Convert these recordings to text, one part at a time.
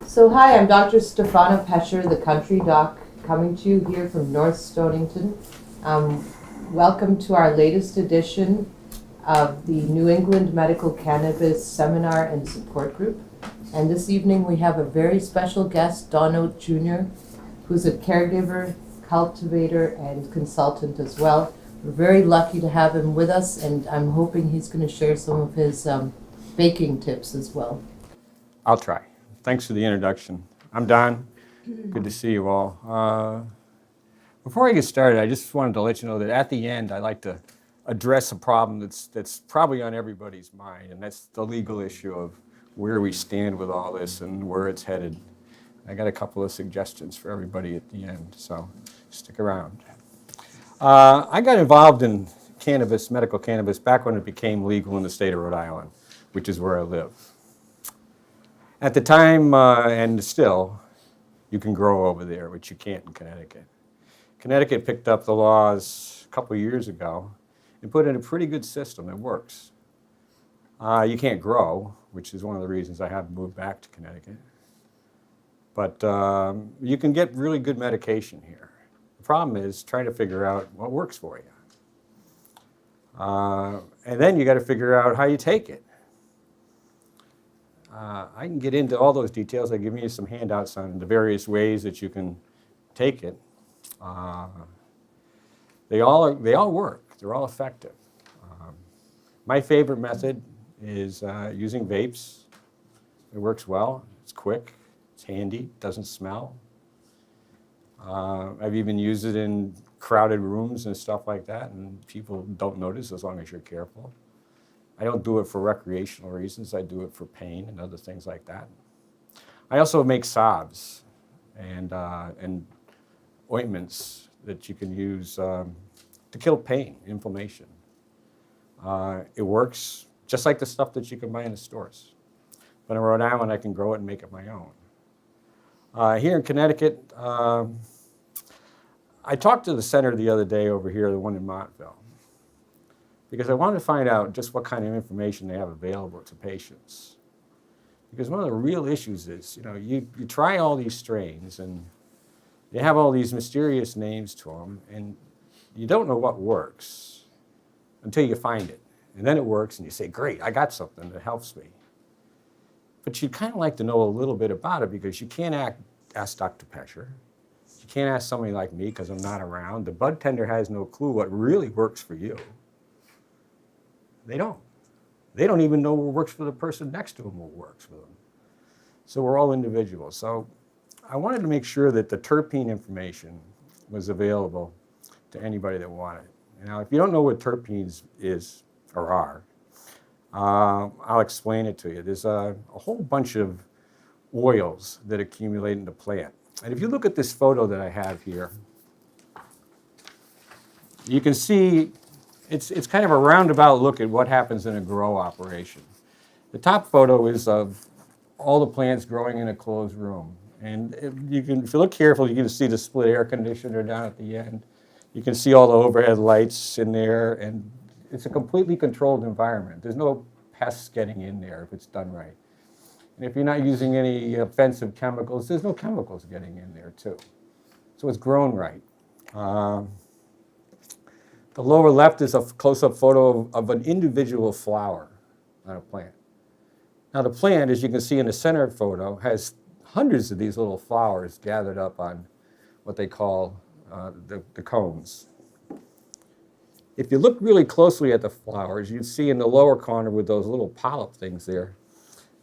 So hi, I'm Dr. Stefana Pecher, the country doc, coming to you here from North Stonington. Welcome to our latest edition of the New England Medical Cannabis Seminar and Support Group. And this evening we have a very special guest, Don Oat Jr., who's a caregiver, cultivator, and consultant as well. We're very lucky to have him with us, and I'm hoping he's going to share some of his baking tips as well. I'll try. Thanks for the introduction. I'm Don. Good to see you all. Before I get started, I just wanted to let you know that at the end, I like to address a problem that's probably on everybody's mind, and that's the legal issue of where we stand with all this and where it's headed. I got a couple of suggestions for everybody at the end, so stick around. I got involved in cannabis, medical cannabis, back when it became legal in the state of Rhode Island, which is where I live. At the time, and still, you can grow over there, which you can't in Connecticut. Connecticut picked up the laws a couple of years ago and put in a pretty good system. It works. You can't grow, which is one of the reasons I have moved back to Connecticut. But you can get really good medication here. The problem is trying to figure out what works for you. And then you got to figure out how you take it. I can get into all those details. I've given you some handouts on the various ways that you can take it. They all work. They're all effective. My favorite method is using vapes. It works well. It's quick. It's handy. Doesn't smell. I've even used it in crowded rooms and stuff like that, and people don't notice as long as you're careful. I don't do it for recreational reasons. I do it for pain and other things like that. I also make salves and ointments that you can use to kill pain, inflammation. It works just like the stuff that you can buy in the stores. But in Rhode Island, I can grow it and make it my own. Here in Connecticut, I talked to the center the other day over here, the one in Montville, because I wanted to find out just what kind of information they have available to patients. Because one of the real issues is, you try all these strains and they have all these mysterious names to them, and you don't know what works until you find it. And then it works and you say, great, I got something that helps me. But you'd kind of like to know a little bit about it, because you can't ask Dr. Pecher. You can't ask somebody like me because I'm not around. The bud tender has no clue what really works for you. They don't. They don't even know what works for the person next to them what works for them. So we're all individuals. So I wanted to make sure that the terpene information was available to anybody that wanted it. Now, if you don't know what terpenes is or are, I'll explain it to you. There's a whole bunch of oils that accumulate in the plant. And if you look at this photo that I have here, you can see it's kind of a roundabout look at what happens in a grow operation. The top photo is of all the plants growing in a closed room. And if you look carefully, you can see the split air conditioner down at the end. You can see all the overhead lights in there, and it's a completely controlled environment. There's no pests getting in there if it's done right. And if you're not using any offensive chemicals, there's no chemicals getting in there too. So it's grown right. The lower left is a close-up photo of an individual flower on a plant. Now the plant, as you can see in the center photo, has hundreds of these little flowers gathered up on what they call the cones. If you look really closely at the flowers, you'd see in the lower corner with those little polyp things there,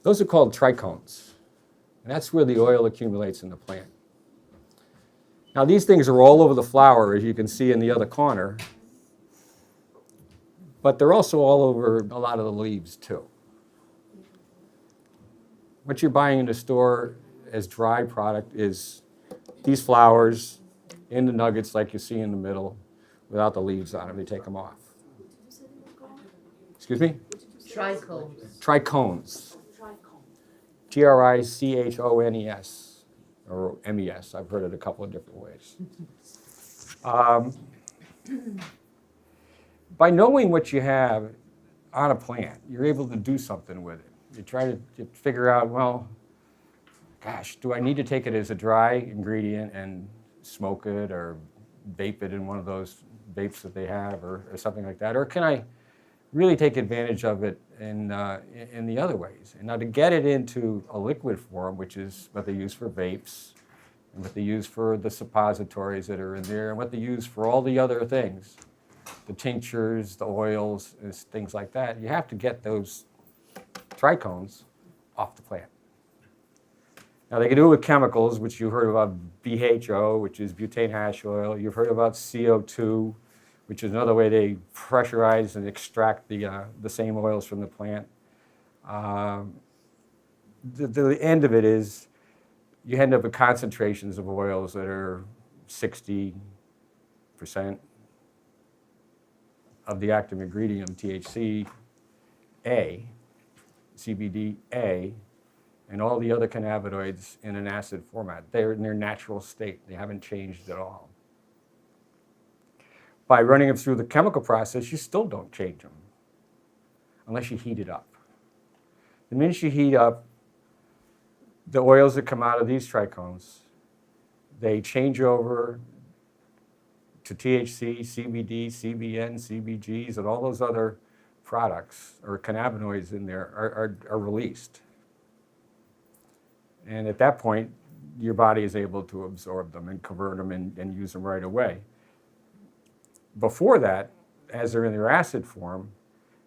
those are called trichomes. And that's where the oil accumulates in the plant. Now these things are all over the flower, as you can see in the other corner, but they're also all over a lot of the leaves too. What you're buying in the store as dry product is these flowers in the nuggets like you see in the middle without the leaves on them. They take them off. Excuse me? Trichomes. Trichomes. Trichones, or MES. I've heard it a couple of different ways. By knowing what you have on a plant, you're able to do something with it. You try to figure out, well, gosh, do I need to take it as a dry ingredient and smoke it or vape it in one of those vapes that they have or something like that? Or can I really take advantage of it in the other ways? And now to get it into a liquid form, which is what they use for vapes, and what they use for the suppositories that are in there, and what they use for all the other things, the tinctures, the oils, and things like that, you have to get those trichomes off the plant. Now they can do it with chemicals, which you heard about BHO, which is butane hash oil. You've heard about CO2, which is another way they pressurize and extract the same oils from the plant. The end of it is you end up with concentrations of oils that are 60% of the active ingredient, THC, A, CBD, A, and all the other cannabinoids in an acid format. They're in their natural state. They haven't changed at all. By running them through the chemical process, you still don't change them unless you heat it up. The minute you heat up the oils that come out of these trichomes, they change over to THC, CBD, CBN, CBGs, and all those other products or cannabinoids in there are released. And at that point, your body is able to absorb them and convert them and use them right away. Before that, as they're in their acid form,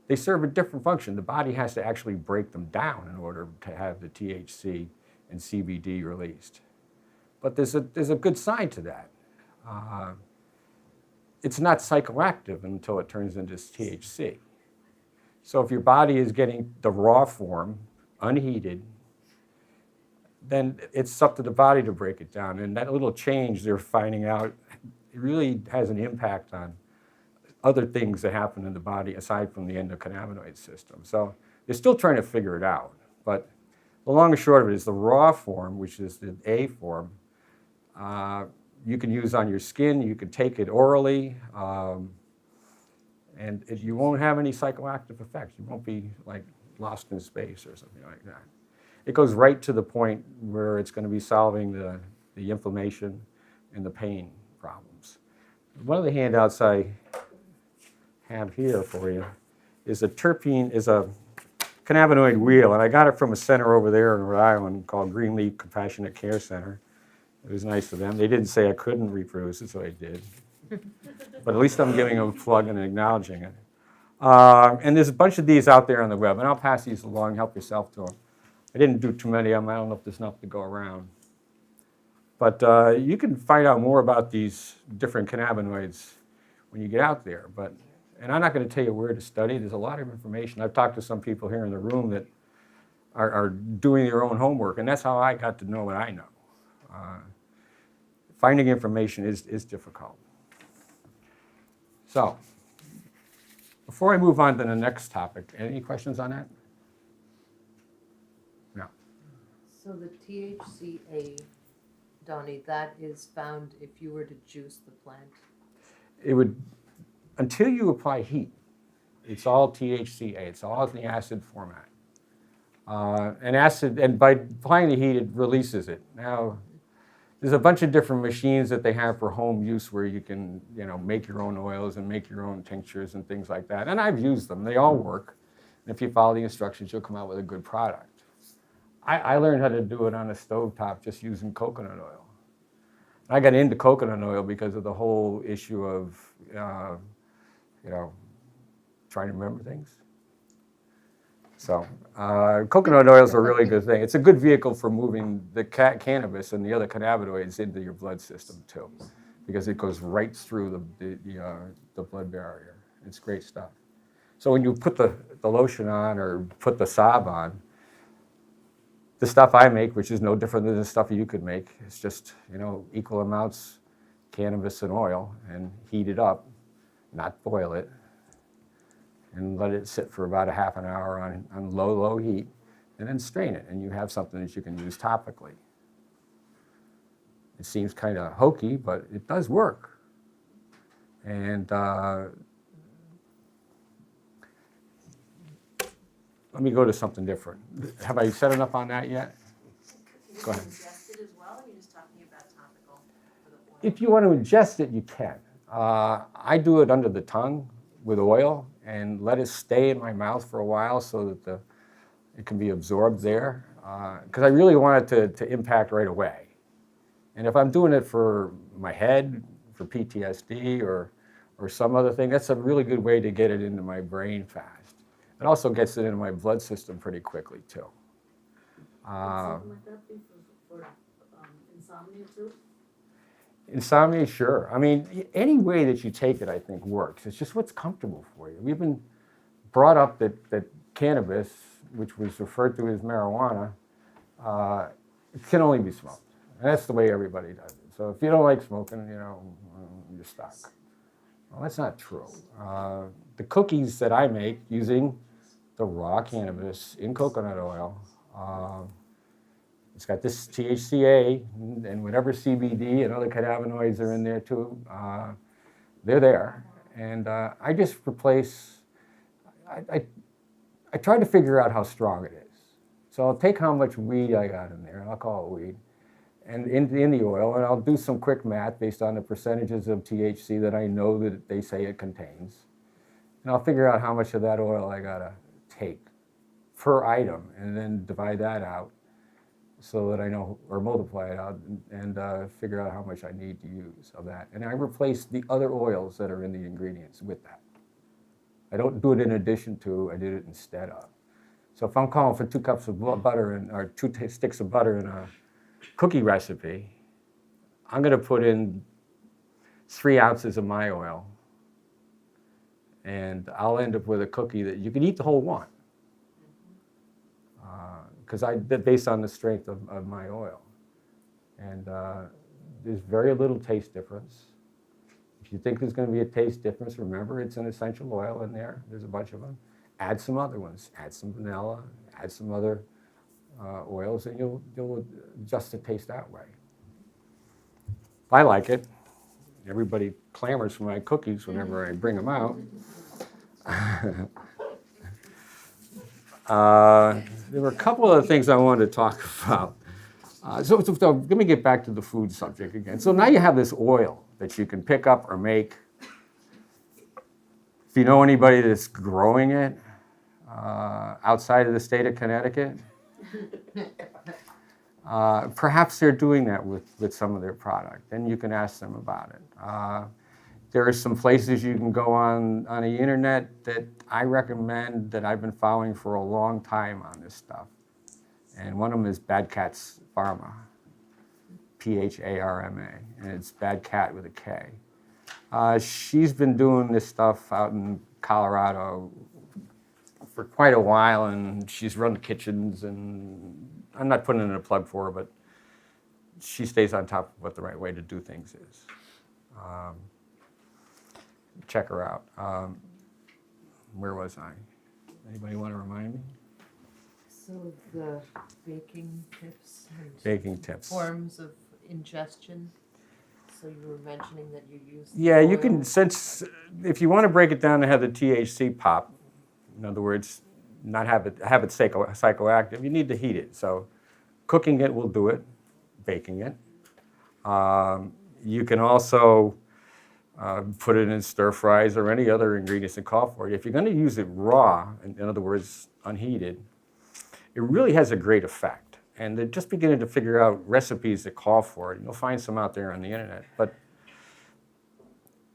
they serve a different function. The body has to actually break them down in order to have the THC and CBD released. But there's a good side to that. It's not psychoactive until it turns into THC. So if your body is getting the raw form, unheated, then it's up to the body to break it down. And that little change they're finding out, it really has an impact on other things that happen in the body aside from the endocannabinoid system. So they're still trying to figure it out. But the long and short of it is the raw form, which is the A form, you can use on your skin, you can take it orally, and you won't have any psychoactive effects. You won't be like lost in space or something like that. It goes right to the point where it's going to be solving the inflammation and the pain problems. One of the handouts I have here for you is a cannabinoid wheel, and I got it from a center over there in Rhode Island called Greenleaf Compassionate Care Center. It was nice of them. They didn't say I couldn't reproduce it, so I did. But at least I'm giving them a plug and acknowledging it. And there's a bunch of these out there on the web, and I'll pass these along. Help yourself to them. I didn't do too many of them. I don't know if there's enough to go around. But you can find out more about these different cannabinoids when you get out there. And I'm not going to tell you where to study. There's a lot of information. I've talked to some people here in the room that are doing their own homework, and that's how I got to know what I know. Finding information is difficult. So, before I move on to the next topic, any questions on that? No. So the THCA, Donnie, that is found if you were to juice the plant? It would, until you apply heat, it's all THCA. It's all in the acid format. And by applying the heat, it releases it. Now, there's a bunch of different machines that they have for home use where you can, make your own oils and make your own tinctures and things like that. And I've used them. They all work. And if you follow the instructions, you'll come out with a good product. I learned how to do it on a stovetop just using coconut oil. I got into coconut oil because of the whole issue of, trying to remember things. So coconut oil is a really good thing. It's a good vehicle for moving the cannabis and the other cannabinoids into your blood system too, because it goes right through the blood barrier. It's great stuff. So when you put the lotion on or put the salve on, the stuff I make, which is no different than the stuff you could make, it's just equal amounts cannabis and oil, and heat it up, not boil it, and let it sit for about a half an hour on low heat, and then strain it, and you have something that you can use topically. It seems kind of hokey, but it does work. And let me go to something different. Have I said enough on that yet? Go ahead. Ingest it as well, or are you just talking about topical for the oil? If you want to ingest it, you can. I do it under the tongue with oil and let it stay in my mouth for a while so that it can be absorbed there. Because I really want it to impact right away. And if I'm doing it for my head, for PTSD or some other thing, that's a really good way to get it into my brain fast. It also gets it into my blood system pretty quickly too. Would something like that be for insomnia too? Insomnia, sure. I mean, any way that you take it, I think, works. It's just what's comfortable for you. We've been brought up that cannabis, which was referred to as marijuana, it can only be smoked. And that's the way everybody does it. So if you don't like smoking, you're stuck. Well, that's not true. The cookies that I make using the raw cannabis in coconut oil, it's got this THCA and whatever CBD and other cannabinoids are in there too. They're there. And I just replace, I try to figure out how strong it is. So I'll take how much weed I got in there, and I'll call it weed, and in the oil, and I'll do some quick math based on the percentages of THC that I know that they say it contains. And I'll figure out how much of that oil I gotta take per item, and then divide that out so that I know, or multiply it out, and figure out how much I need to use of that. And I replace the other oils that are in the ingredients with that. I don't do it in addition to, I did it instead of. So if I'm calling for 2 cups of butter or 2 sticks of butter in a cookie recipe, I'm going to put in 3 ounces of my oil, and I'll end up with a cookie that you can eat the whole one, because based on the strength of my oil. And there's very little taste difference. If you think there's going to be a taste difference, remember it's an essential oil in there. There's a bunch of them. Add some other ones. Add some vanilla. Add some other oils, and you'll adjust the taste that way. I like it. Everybody clamors for my cookies whenever I bring them out. There were a couple other things I wanted to talk about. So let me get back to the food subject again. So now you have this oil that you can pick up or make. If you know anybody that's growing it outside of the state of Connecticut, perhaps they're doing that with some of their product, and you can ask them about it. There are some places you can go on the internet that I recommend that I've been following for a long time on this stuff. And one of them is Bad Cat's Pharma, Pharma, and it's Bad Cat with a K. She's been doing this stuff out in Colorado for quite a while, and she's run the kitchens, and I'm not putting in a plug for her, but she stays on top of what the right way to do things is. Check her out. Where was I? Anybody want to remind me? So the baking tips and Baking tips. forms of ingestion. So you were mentioning that you use Yeah, you oil. can, since if you want to break it down to have the THC pop, in other words, not have it psychoactive, you need to heat it. So cooking it will do it, baking it. You can also put it in stir fries or any other ingredients that call for it. If you're going to use it raw, in other words, unheated, it really has a great effect. And they're just beginning to figure out recipes that call for it. You'll find some out there on the internet. But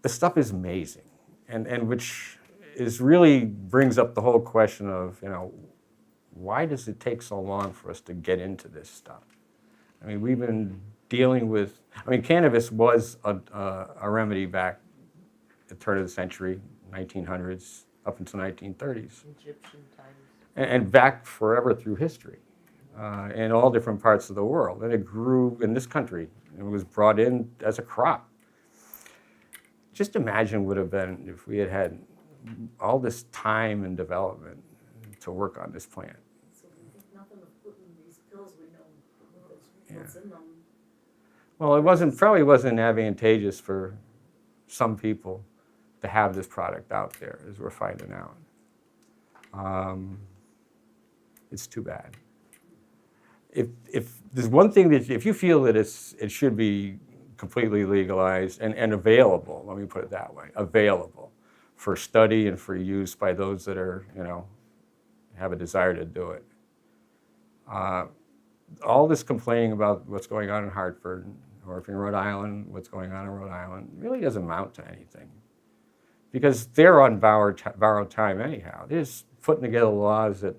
the stuff is amazing, and which is really brings up the whole question of, why does it take so long for us to get into this stuff? I mean, we've been dealing with, cannabis was a remedy back at the turn of the century, 1900s, up until 1930s. Egyptian times. And back forever through history, in all different parts of the world. And it grew in this country. It was brought in as a crop. Just imagine what would have been if we had had all this time and development to work on this plant. So we think nothing of putting these pills, we know what's in them. Well, it probably wasn't advantageous for some people to have this product out there, as we're finding out. It's too bad. if there's one thing that if you feel that it should be completely legalized and available, let me put it that way, available for study and for use by those that are, have a desire to do it. All this complaining about what's going on in Hartford, or if you're in Rhode Island, what's going on in Rhode Island, really doesn't amount to anything. Because they're on borrowed time anyhow. They're just putting together laws that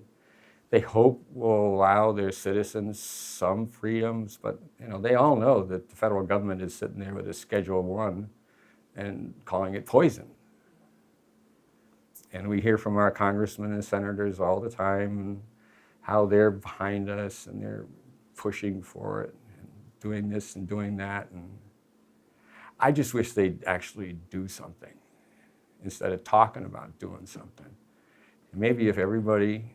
they hope will allow their citizens some freedoms, but they all know that the federal government is sitting there with a Schedule I and calling it poison. And we hear from our congressmen and senators all the time how they're behind us and they're pushing for it and doing this and doing that. And I just wish they'd actually do something instead of talking about doing something. And maybe if everybody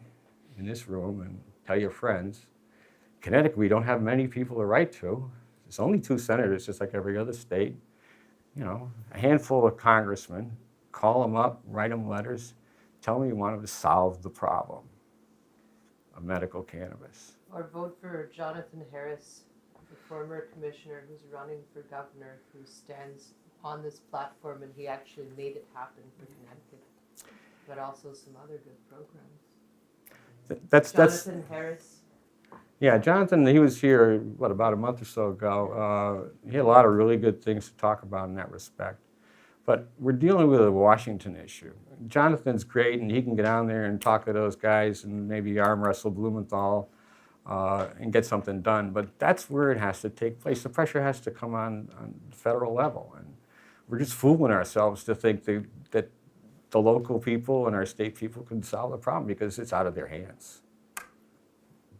in this room and tell your friends, Connecticut, we don't have many people to write to. There's only 2 senators, just like every other state. A handful of congressmen, call them up, write them letters, tell them you want them to solve the problem of medical cannabis. Or vote for Jonathan Harris, the former commissioner who's running for governor, who stands on this platform, and he actually made it happen for Connecticut, but also some other good programs. That's Jonathan Harris. Yeah, Jonathan, he was here, about a month or so ago. He had a lot of really good things to talk about in that respect. But we're dealing with a Washington issue. Jonathan's great, and he can get down there and talk to those guys and maybe arm wrestle Blumenthal and get something done. But that's where it has to take place. The pressure has to come on the federal level. And we're just fooling ourselves to think that the local people and our state people can solve the problem because it's out of their hands.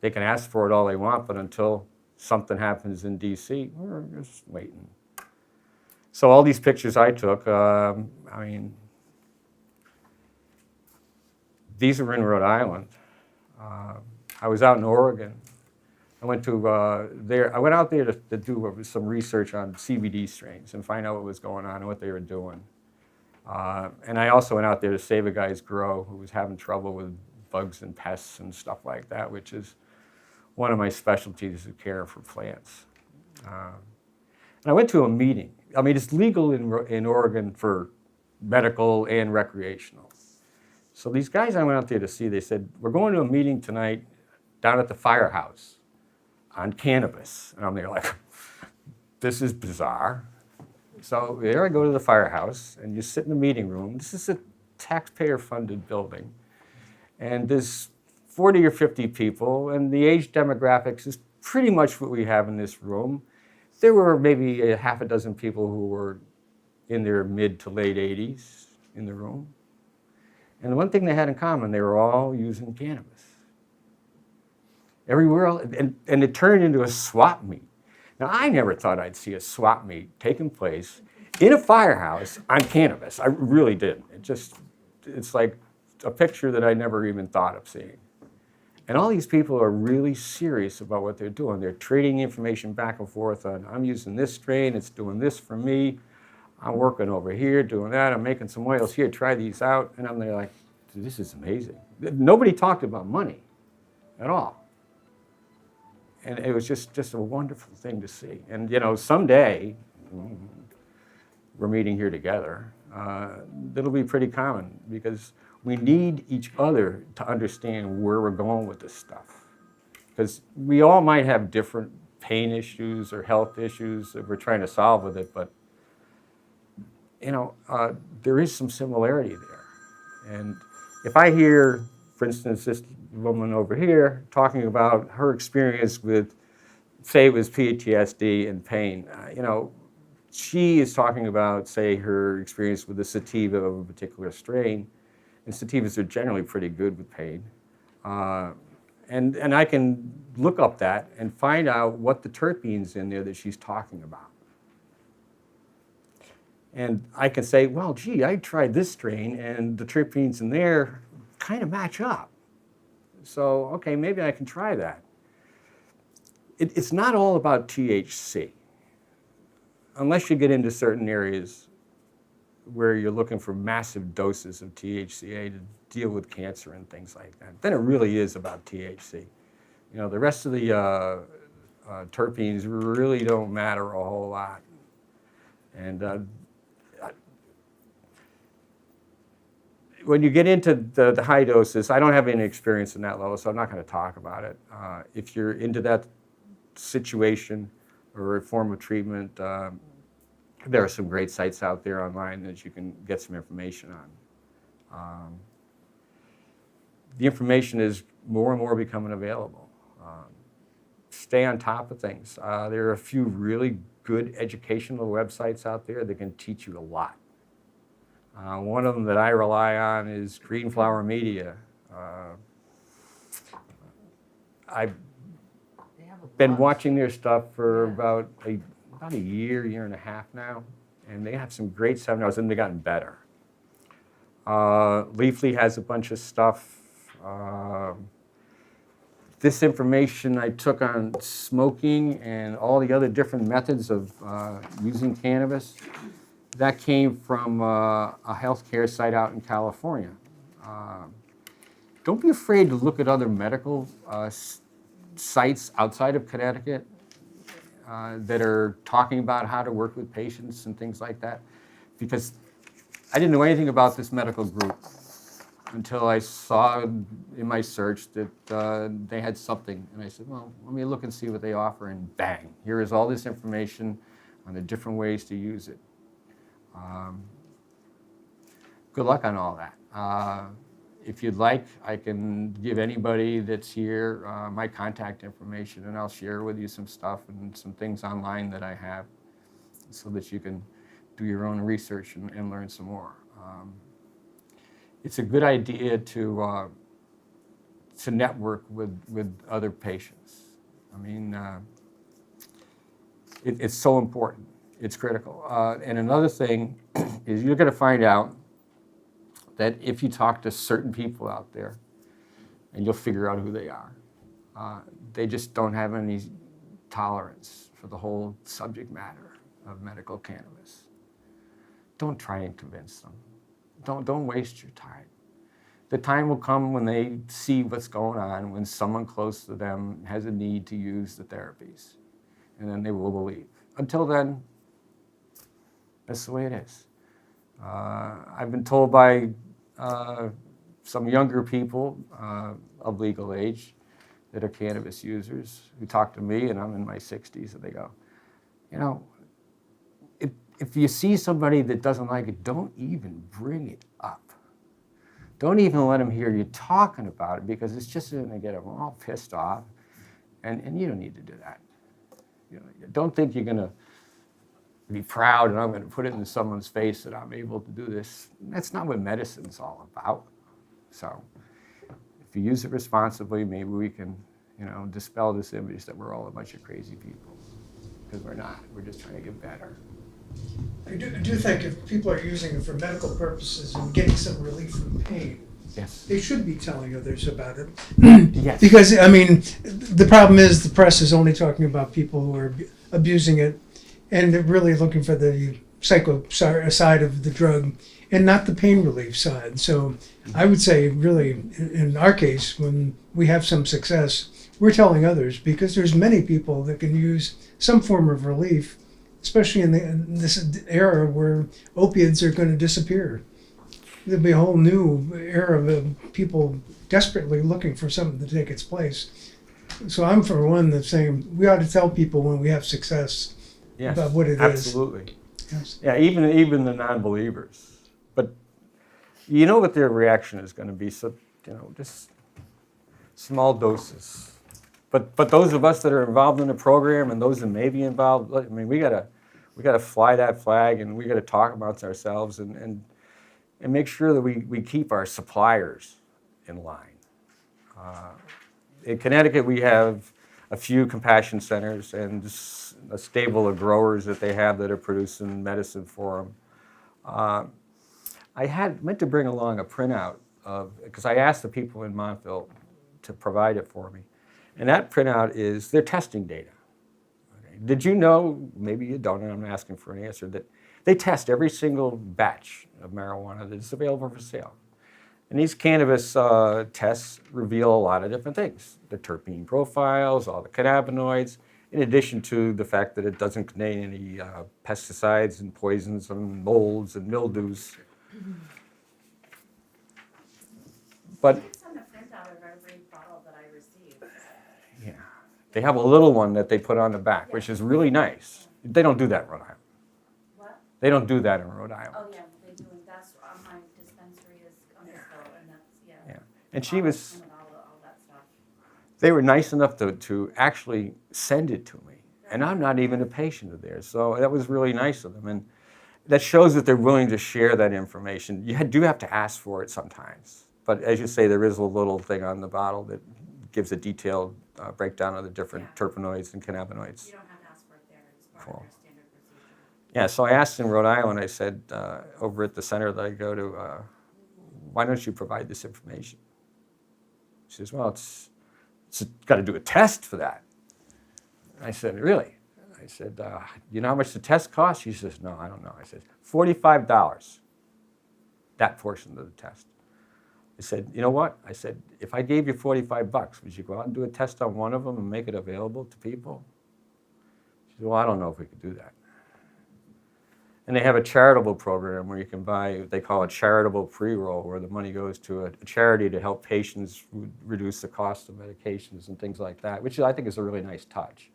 They can ask for it all they want, but until something happens in DC, we're just waiting. So all these pictures I took, these are in Rhode Island. I was out in Oregon. I went to I went out there to do some research on CBD strains and find out what was going on and what they were doing. And I also went out there to save a guy's grow who was having trouble with bugs and pests and stuff like that, which is one of my specialties of care for plants. And I went to a meeting. It's legal in Oregon for medical and recreational. So these guys I went out there to see, they said, we're going to a meeting tonight down at the firehouse on cannabis. And I'm there like, this is bizarre. So there I go to the firehouse, and you sit in the meeting room. This is a taxpayer-funded building. And there's 40 or 50 people, and the age demographics is pretty much what we have in this room. There were maybe a half a dozen people who were in their mid to late 80s in the room. And the one thing they had in common, they were all using cannabis. Everywhere else, and it turned into a swap meet. Now, I never thought I'd see a swap meet taking place in a firehouse on cannabis. I really didn't. It's like a picture that I never even thought of seeing. And all these people are really serious about what they're doing. They're trading information back and forth on, I'm using this strain, it's doing this for me. I'm working over here, doing that. I'm making some oils here, try these out. And I'm there like, this is amazing. Nobody talked about money at all. And it was just a wonderful thing to see. And someday, we're meeting here together, it'll be pretty common because we need each other to understand where we're going with this stuff. Because we all might have different pain issues or health issues that we're trying to solve with it, but there is some similarity there. And if I hear, for instance, this woman over here talking about her experience with, say it was PTSD and pain, she is talking about, say, her experience with the sativa of a particular strain. And sativas are generally pretty good with pain. And I can look up that and find out what the terpenes in there that she's talking about. And I can say, well, gee, I tried this strain and the terpenes in there kind of match up. So, okay, maybe I can try that. It's not all about THC, unless you get into certain areas where you're looking for massive doses of THCA to deal with cancer and things like that. Then it really is about THC. You know, the rest of the terpenes really don't matter a whole lot. And when you get into the high doses, I don't have any experience in that level, so I'm not going to talk about it. If you're into that situation or a form of treatment, there are some great sites out there online that you can get some information on. The information is more and more becoming available. Stay on top of things. There are a few really good educational websites out there that can teach you a lot. One of them that I rely on is Green Flower Media. I've been watching their stuff for about a year and a half now, and they have some great seminars, and they've gotten better. Leafly has a bunch of stuff. This information I took on smoking and all the other different methods of using cannabis, that came from a healthcare site out in California. Don't be afraid to look at other medical sites outside of Connecticut that are talking about how to work with patients and things like that, because I didn't know anything about this medical group until I saw in my search that they had something. And I said, well, let me look and see what they offer, and bang, here is all this information on the different ways to use it. Good luck on all that. If you'd like, I can give anybody that's here my contact information, and I'll share with you some stuff and some things online that I have so that you can do your own research and learn some more. It's a good idea to network with other patients. I mean, it's so important. It's critical. And another thing is you're going to find out that if you talk to certain people out there, and you'll figure out who they are, they just don't have any tolerance for the whole subject matter of medical cannabis. Don't try and convince them. Don't waste your time. The time will come when they see what's going on, when someone close to them has a need to use the therapies, and then they will believe. Until then, that's the way it is. I've been told by some younger people of legal age that are cannabis users who talk to me, and I'm in my 60s, and they go, you know, if you see somebody that doesn't like it, don't even bring it up. Don't even let them hear you talking about it, because it's just going to get them all pissed off, and you don't need to do that. You know, don't think you're going to be proud and I'm going to put it in someone's face that I'm able to do this. That's not what medicine's all about. So if you use it responsibly, maybe we can, you know, dispel this image that we're all a bunch of crazy people, because we're not. We're just trying to get better. I do think if people are using it for medical purposes and getting some relief from pain, Yes. they should be telling others about it. Yes. Because, I mean, the problem is the press is only talking about people who are abusing it, and they're really looking for the psycho side of the drug and not the pain relief side. So I would say, really, in our case, when we have some success, we're telling others, because there's many people that can use some form of relief, especially in this era where opiates are going to disappear. There'll be a whole new era of people desperately looking for something to take its place. So I'm for one that's saying we ought to tell people when we have success about what it is. Absolutely. Yes. Yeah, even the non-believers. But you know what their reaction is going to be, so, you know, just small doses. But those of us that are involved in the program and those that may be involved, I mean, we gotta fly that flag, and we gotta talk amongst ourselves and make sure that we keep our suppliers in line. In Connecticut, we have a few compassion centers and a stable of growers that they have that are producing medicine for them. I meant to bring along a printout because I asked the people in Montville to provide it for me. And that printout is their testing data. Okay. Did you know, maybe you don't, and I'm asking for an answer, that they test every single batch of marijuana that is available for sale. And these cannabis tests reveal a lot of different things. The terpene profiles, all the cannabinoids, in addition to the fact that it doesn't contain any pesticides and poisons and molds and mildews. But It's on the printout of every bottle that I received. yeah, they have a little one that they put on the back, which is really nice. They don't do that in Rhode Island. What? They don't do that in Rhode Island. Oh, yeah, they do, and that's, my dispensary is Huntersville, and that's, yeah. Yeah. And she was, And all that stuff. they were nice enough to actually send it to me. And I'm not even a patient of theirs. So that was really nice of them. And that shows that they're willing to share that information. You do have to ask for it sometimes. But as you say, there is a little thing on the bottle that gives a detailed breakdown of the different terpenoids and cannabinoids. You don't have to ask for it there, it's part Cool. of their standard procedure. Yeah, so I asked in Rhode Island, I said, over at the center that I go to, why don't you provide this information? She says, well, it's got to do a test for that. I said, really? I said, you know how much the test costs? She says, no, I don't know. I said, $45, that portion of the test. I said, you know what? I said, if I gave you $45, would you go out and do a test on one of them and make it available to people? She said, well, I don't know if we could do that. And they have a charitable program where you can buy, they call it charitable pre-roll, where the money goes to a charity to help patients reduce the cost of medications and things like that, which I think is a really nice touch.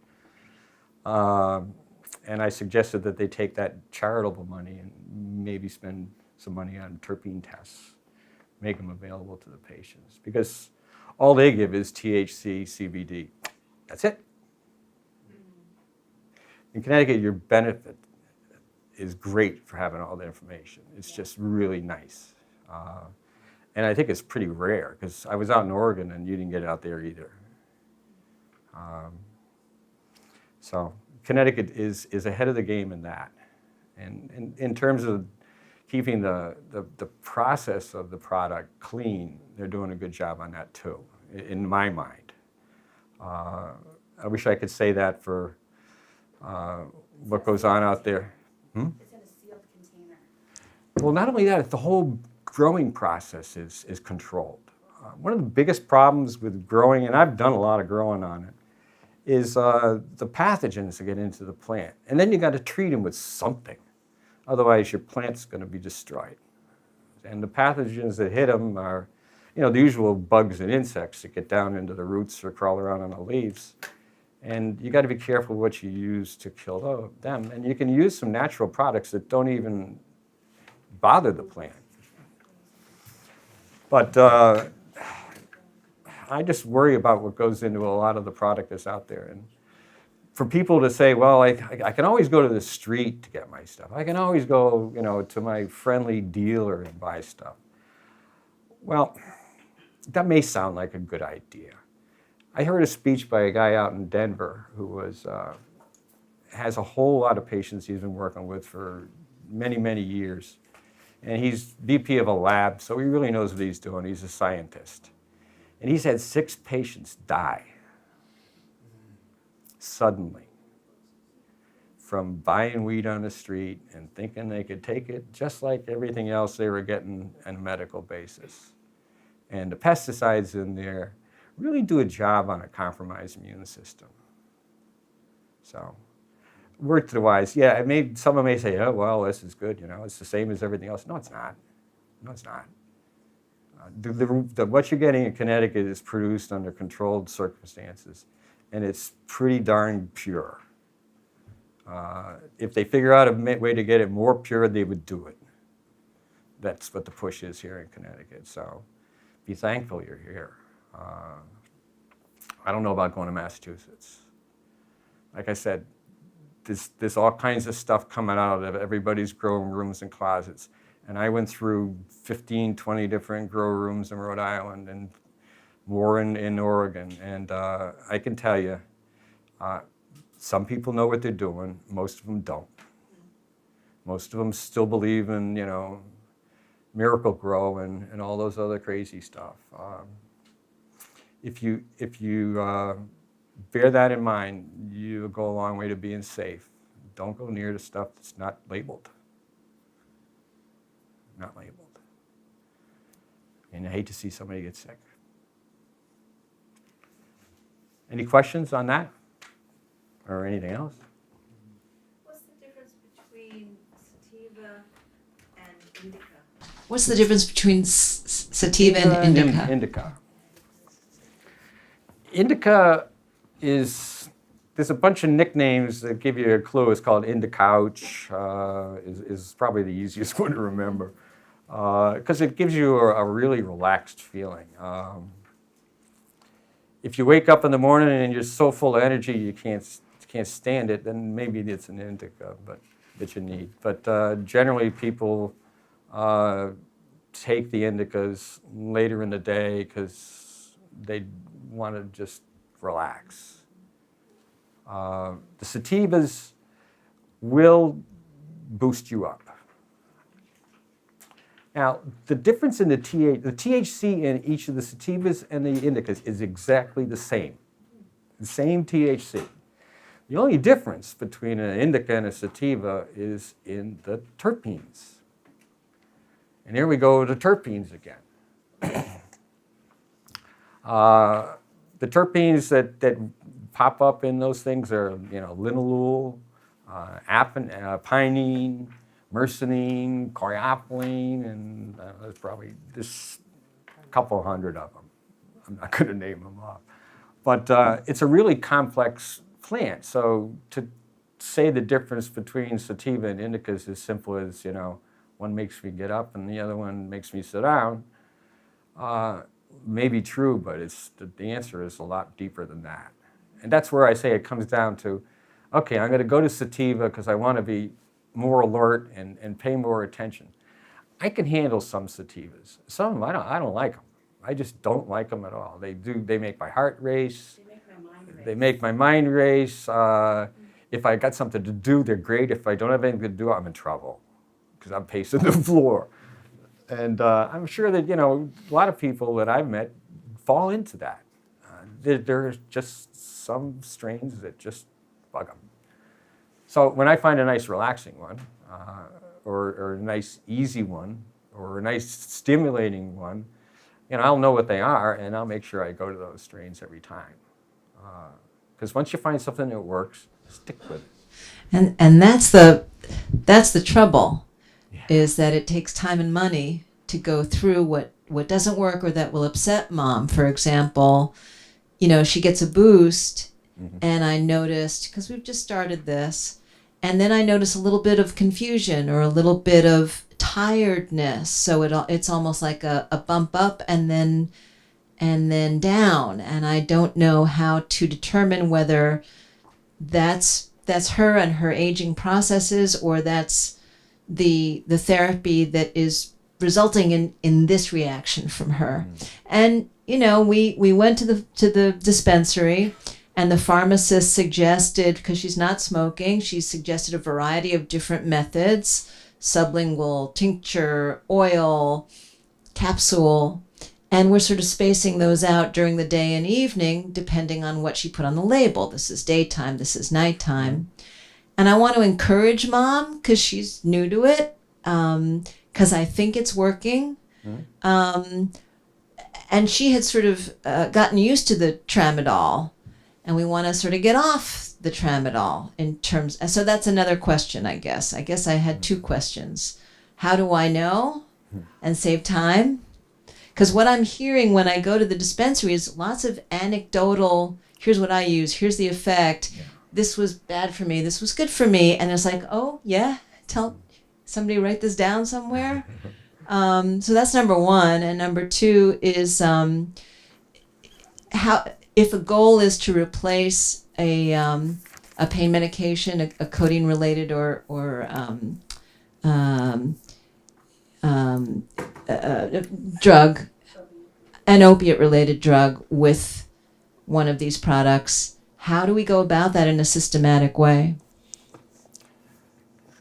And I suggested that they take that charitable money and maybe spend some money on terpene tests, make them available to the patients, because all they give is THC, CBD. That's it. In Connecticut, your benefit is great for having all the information. It's just really nice. And I think it's pretty rare, because I was out in Oregon and you didn't get it out there either. So Connecticut is ahead of the game in that. And in terms of keeping the process of the product clean, they're doing a good job on that too, in my mind. I wish I could say that for what goes on out there. It's in a sealed container. Well, not only that, the whole growing process is controlled. One of the biggest problems with growing, and I've done a lot of growing on it, is the pathogens that get into the plant. And then you got to treat them with something. Otherwise, your plant's going to be destroyed. And the pathogens that hit them are, the usual bugs and insects that get down into the roots or crawl around on the leaves. And you got to be careful what you use to kill them. And you can use some natural products that don't even bother the plant. But I just worry about what goes into a lot of the product that's out there. And for people to say, well, I can always go to the street to get my stuff. I can always go, to my friendly dealer and buy stuff. Well, that may sound like a good idea. I heard a speech by a guy out in Denver who has a whole lot of patients he's been working with for many, many years. And he's VP of a lab, so he really knows what he's doing. He's a scientist. And he's had 6 patients die suddenly from buying weed on the street and thinking they could take it just like everything else they were getting on a medical basis. And the pesticides in there really do a job on a compromised immune system. So, word to the wise, yeah, someone may say, oh, well, this is good, it's the same as everything else. No, it's not. No, it's not. What you're getting in Connecticut is produced under controlled circumstances, and it's pretty darn pure. If they figure out a way to get it more pure, they would do it. That's what the push is here in Connecticut. So be thankful you're here. I don't know about going to Massachusetts. Like I said, there's all kinds of stuff coming out of everybody's grow rooms and closets. And I went through 15, 20 different grow rooms in Rhode Island and more in Oregon. And I can tell you, some people know what they're doing. Most of them don't. Most of them still believe in, Miracle Grow and all those other crazy stuff. If you bear that in mind, you'll go a long way to being safe. Don't go near the stuff that's not labeled. Not labeled. And I hate to see somebody get sick. Any questions on that? Or anything else? What's the difference between sativa and indica? What's the difference between sativa and indica? Indica is, there's a bunch of nicknames that give you a clue. It's called Indicouch, is probably the easiest one to remember, because it gives you a really relaxed feeling. If you wake up in the morning and you're so full of energy you can't stand it, then maybe it's an indica that you need. But generally people take the indicas later in the day because they want to just relax. The sativas will boost you up. Now, the difference in the THC in each of the sativas and the indicas is exactly the same THC. The only difference between an indica and a sativa is in the terpenes. And here we go to terpenes again. The terpenes that pop up in those things are, linalool, pinene, myrcene, coriopylene, and there's probably just a couple hundred of them. I'm not going to name them off. But it's a really complex plant. So to say the difference between sativa and indica is as simple as, one makes me get up and the other one makes me sit down, may be true, but the answer is a lot deeper than that. And that's where I say it comes down to, okay, I'm going to go to sativa because I want to be more alert and pay more attention. I can handle some sativas. Some of them, I don't like them. I just don't like them at all. They make my heart race. They make my mind race. If I got something to do, they're great. If I don't have anything to do, I'm in trouble because I'm pacing the floor. And I'm sure that, a lot of people that I've met fall into that. There's just some strains that just bug them. So when I find a nice relaxing one, or a nice easy one, or a nice stimulating one, I'll know what they are, and I'll make sure I go to those strains every time. Because once you find something that works, stick with it. And that's the trouble, is that it takes time and money to go through what doesn't work or that will upset mom. For example, she gets a boost, and I noticed, because we've just started this, and then I notice a little bit of confusion or a little bit of tiredness. So it's almost like a bump up and then down, and I don't know how to determine whether that's her and her aging processes, or that's the therapy that is resulting in this reaction from her. And we went to the dispensary, and the pharmacist suggested, because she's not smoking, she suggested a variety of different methods: sublingual, tincture, oil, capsule. And we're sort of spacing those out during the day and evening, depending on what she put on the label. This is daytime, this is nighttime. And I want to encourage mom, because she's new to it, because I think it's working. And she had sort of gotten used to the tramadol, and we want to sort of get off the tramadol in terms. So that's another question, I guess. I guess I had two questions. How do I know and save time? Because what I'm hearing when I go to the dispensary is lots of anecdotal, here's what I use, here's the effect, this was bad for me, this was good for me. And it's like, oh, yeah, tell somebody write this down somewhere. So that's number one. And number two is how, if a goal is to replace a pain medication, a codeine related or drug, an opiate related drug with one of these products, how do we go about that in a systematic way?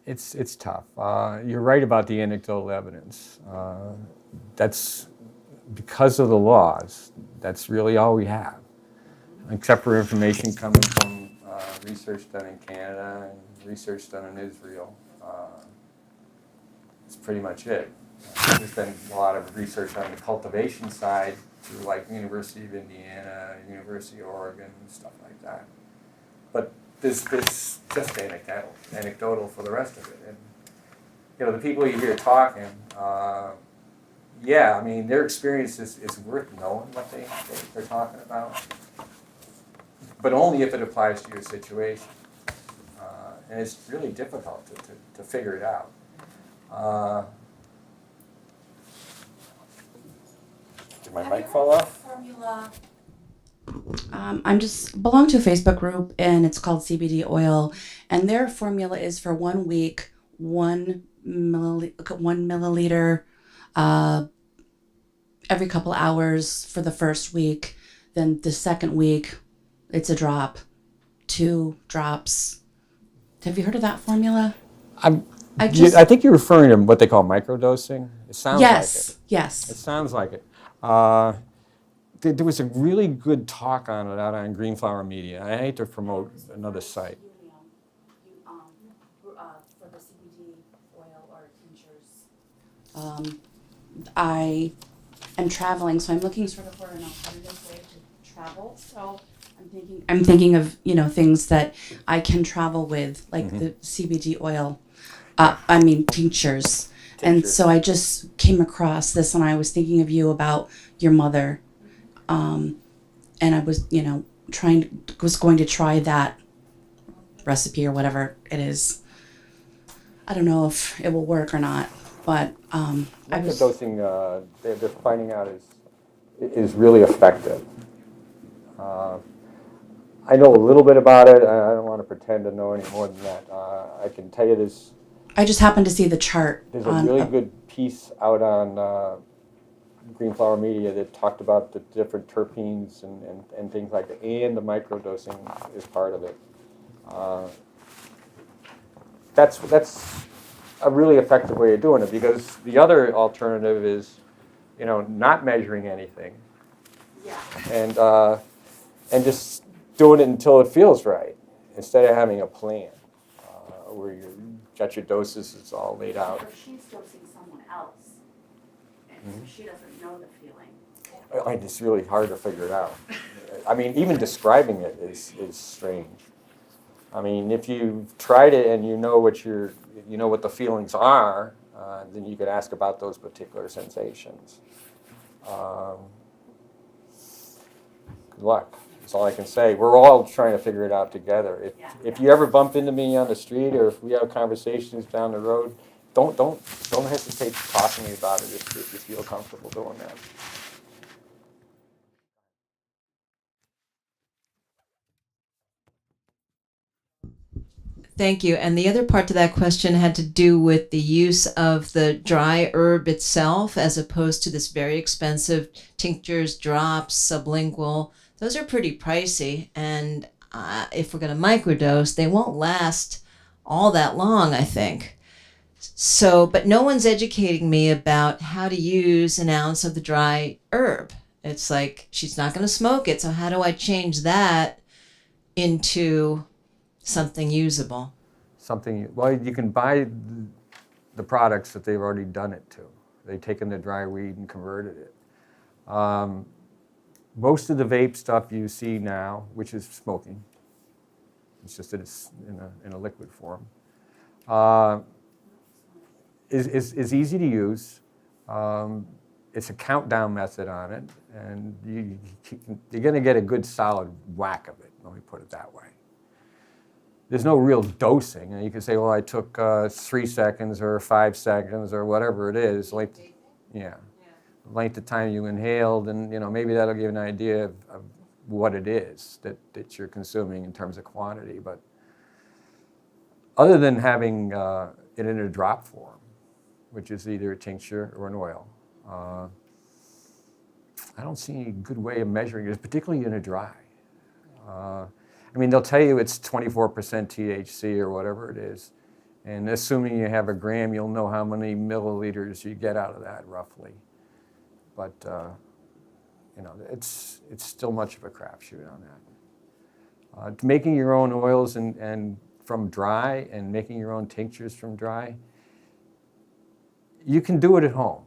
It's tough. You're right about the anecdotal evidence. That's because of the laws. That's really all we have, except for information coming from research done in Canada and research done in Israel. That's pretty much it. There's been a lot of research on the cultivation side through like University of Indiana, University of Oregon, and stuff like that. But this just anecdotal for the rest of it. And you know, the people you hear talking, yeah, I mean, their experience is worth knowing what they're talking about, but only if it applies to your situation. And it's really difficult to figure it out. Did my mic fall off? Formula. I'm just belong to a Facebook group and it's called CBD Oil, and their formula is for 1 week, 1 milliliter every couple hours for the first week. Then the second week, it's a drop, 2 drops. Have you heard of that formula? I think you're referring to what they call microdosing. It sounds like it. Yes. It sounds like it. There was a really good talk on it out on Greenflower Media. I hate to promote another site. For the CBD oil or tinctures. I am traveling, so I'm looking sort of for an alternative way to travel. So I'm thinking of things that I can travel with, like the CBD oil. Tinctures. And so I just came across this, and I was thinking of you about your mother. And I was, was going to try that recipe or whatever it is. I don't know if it will work or not, but Microdosing, they're finding out is really effective. I know a little bit about it. I don't want to pretend to know any more than that. I can tell you this. I just happened to see the chart. There's a really good piece out on Greenflower Media that talked about the different terpenes and things like that, and the microdosing is part of it. That's a really effective way of doing it, because the other alternative is, not measuring anything, and just doing it until it feels right, instead of having a plan where you got your doses, it's all laid out. But she's dosing someone else, and so she doesn't know the feeling. It's really hard to figure it out. I mean, even describing it is strange. I mean, if you've tried it and you know what the feelings are, then you could ask about those particular sensations. Good luck. That's all I can say. We're all trying to figure it out together. If you ever bump into me on the street, or if we have conversations down the road, don't hesitate to talk to me about it if you feel comfortable doing that. Thank you. And the other part to that question had to do with the use of the dry herb itself, as opposed to this very expensive tinctures, drops, sublingual. Those are pretty pricey. And if we're going to microdose, they won't last all that long, I think. So, but no one's educating me about how to use an ounce of the dry herb. It's like, she's not going to smoke it. So how do I change that into something usable? Well, you can buy the products that they've already done it to. They've taken the dry weed and converted it. Most of the vape stuff you see now, which is smoking, it's just that it's in a liquid form, is easy to use. It's a countdown method on it, and you're going to get a good solid whack of it, let me put it that way. There's no real dosing. And you can say, well, I took 3 seconds or 5 seconds or whatever it is. Length of time you inhaled, and maybe that'll give you an idea of what it is that you're consuming in terms of quantity. But other than having it in a drop form, which is either a tincture or an oil, I don't see any good way of measuring it, particularly in a dry. I mean, they'll tell you it's 24% THC or whatever it is. And assuming you have a gram, you'll know how many milliliters you get out of that, roughly. But, it's still much of a crapshoot on that. Making your own oils and from dry, and making your own tinctures from dry, You can do it at home.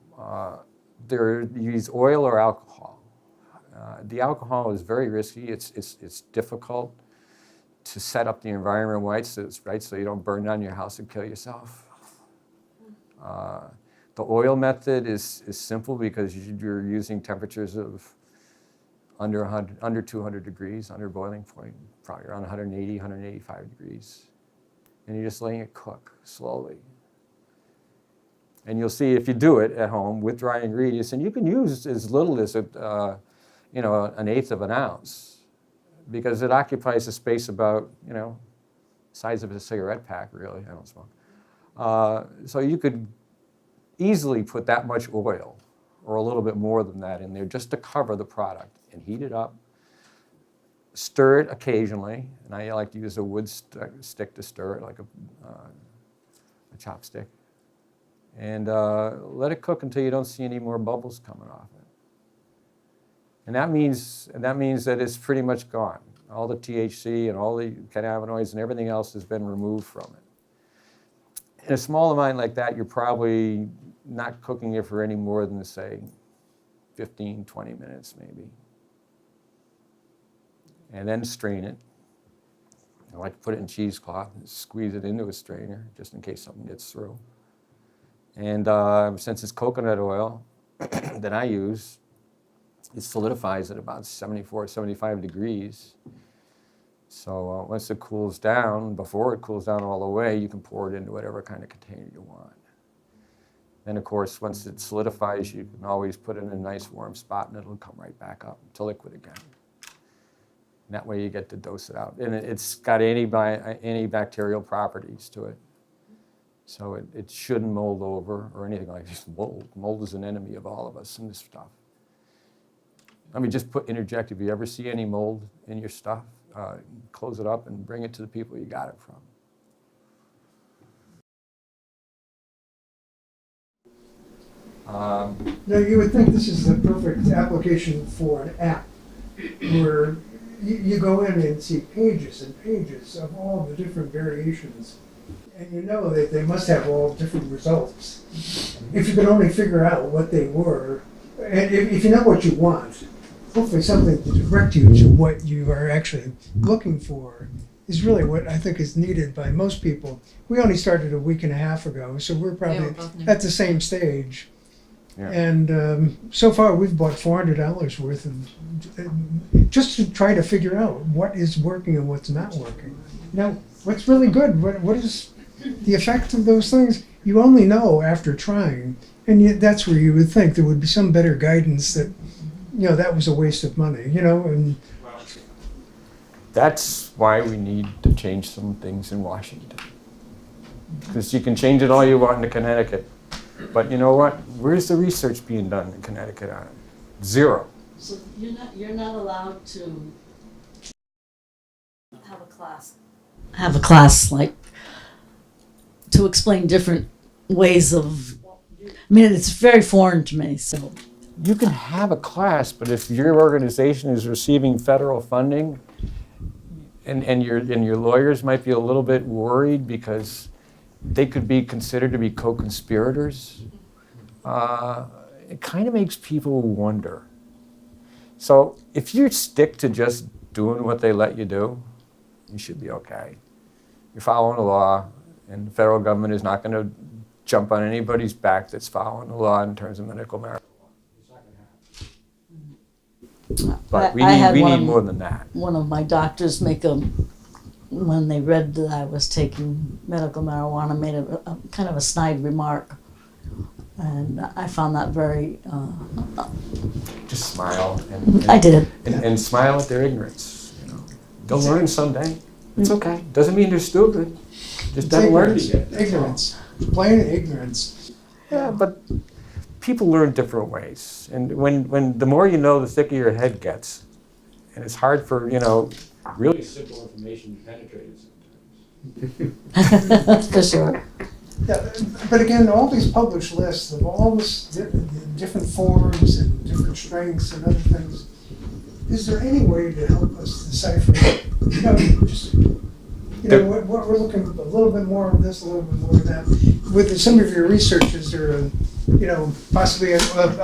You use oil or alcohol. The alcohol is very risky. It's difficult to set up the environment right so you don't burn down your house and kill yourself. The oil method is simple because you're using temperatures of under 200 degrees, under boiling point, probably around 180, 185 degrees. And you're just letting it cook slowly. And you'll see if you do it at home with dry ingredients, and you can use as little as an eighth of an ounce, because it occupies a space about, size of a cigarette pack, really. I don't smoke. So you could easily put that much oil, or a little bit more than that in there, just to cover the product, and heat it up. Stir it occasionally, and I like to use a wood stick to stir it, like a chopstick. And let it cook until you don't see any more bubbles coming off it. And that means that it's pretty much gone. All the THC and all the cannabinoids and everything else has been removed from it. In a small amount like that, you're probably not cooking it for any more than, say, 15, 20 minutes maybe. And then strain it. I like to put it in cheesecloth and squeeze it into a strainer just in case something gets through. And since it's coconut oil that I use, it solidifies at about 74, 75 degrees. So once it cools down, before it cools down all the way, you can pour it into whatever kind of container you want. Then, of course, once it solidifies, you can always put it in a nice warm spot and it'll come right back up to liquid again. And that way you get to dose it out. And it's got antibacterial properties to it. So it shouldn't mold over or anything like this. Mold is an enemy of all of us in this stuff. Let me just interject, if you ever see any mold in your stuff, close it up and bring it to the people you got it from. Now, you would think this is the perfect application for an app, where you go in and see pages and pages of all the different variations, and you know that they must have all different results. If you could only figure out what they were, and if you know what you want, hopefully something to direct you to what you are actually looking for is really what I think is needed by most people. We only started a week and a half ago, so we're probably at the same stage. Yeah. And so far we've bought $400 worth of, just to try to figure out what is working and what's not working. Now, what's really good, what is the effect of those things? You only know after trying, and yet that's where you would think there would be some better guidance that, that was a waste of money, and that's why we need to change some things in Washington. Because you can change it all you want in Connecticut. But you know what? Where's the research being done in Connecticut on it? Zero. So you're not allowed to have a class like to explain different ways of. I mean, it's very foreign to me. So you can have a class, but if your organization is receiving federal funding, and your lawyers might be a little bit worried because they could be considered to be co-conspirators, it kind of makes people wonder. So if you stick to just doing what they let you do, you should be okay. You're following the law, and the federal government is not going to jump on anybody's back that's following the law in terms of medical marijuana. It's not going to happen. But we need more than that. One of my doctors when they read that I was taking medical marijuana, made a kind of a snide remark. And I found that very... Just smile. And I did. And smile at their ignorance. They'll learn someday. It's okay. Doesn't mean they're stupid. Just doesn't learn yet. Ignorance. Plain ignorance. Yeah, but people learn different ways. And when the more you know, the thicker your head gets. And it's hard for, really simple information to penetrate sometimes. For sure. Yeah, but again, all these published lists of all this different forms and different strengths and other things, is there any way to help us decipher, just You know, what we're looking a little bit more of this, a little bit more of that. With some of your research, is there possibly a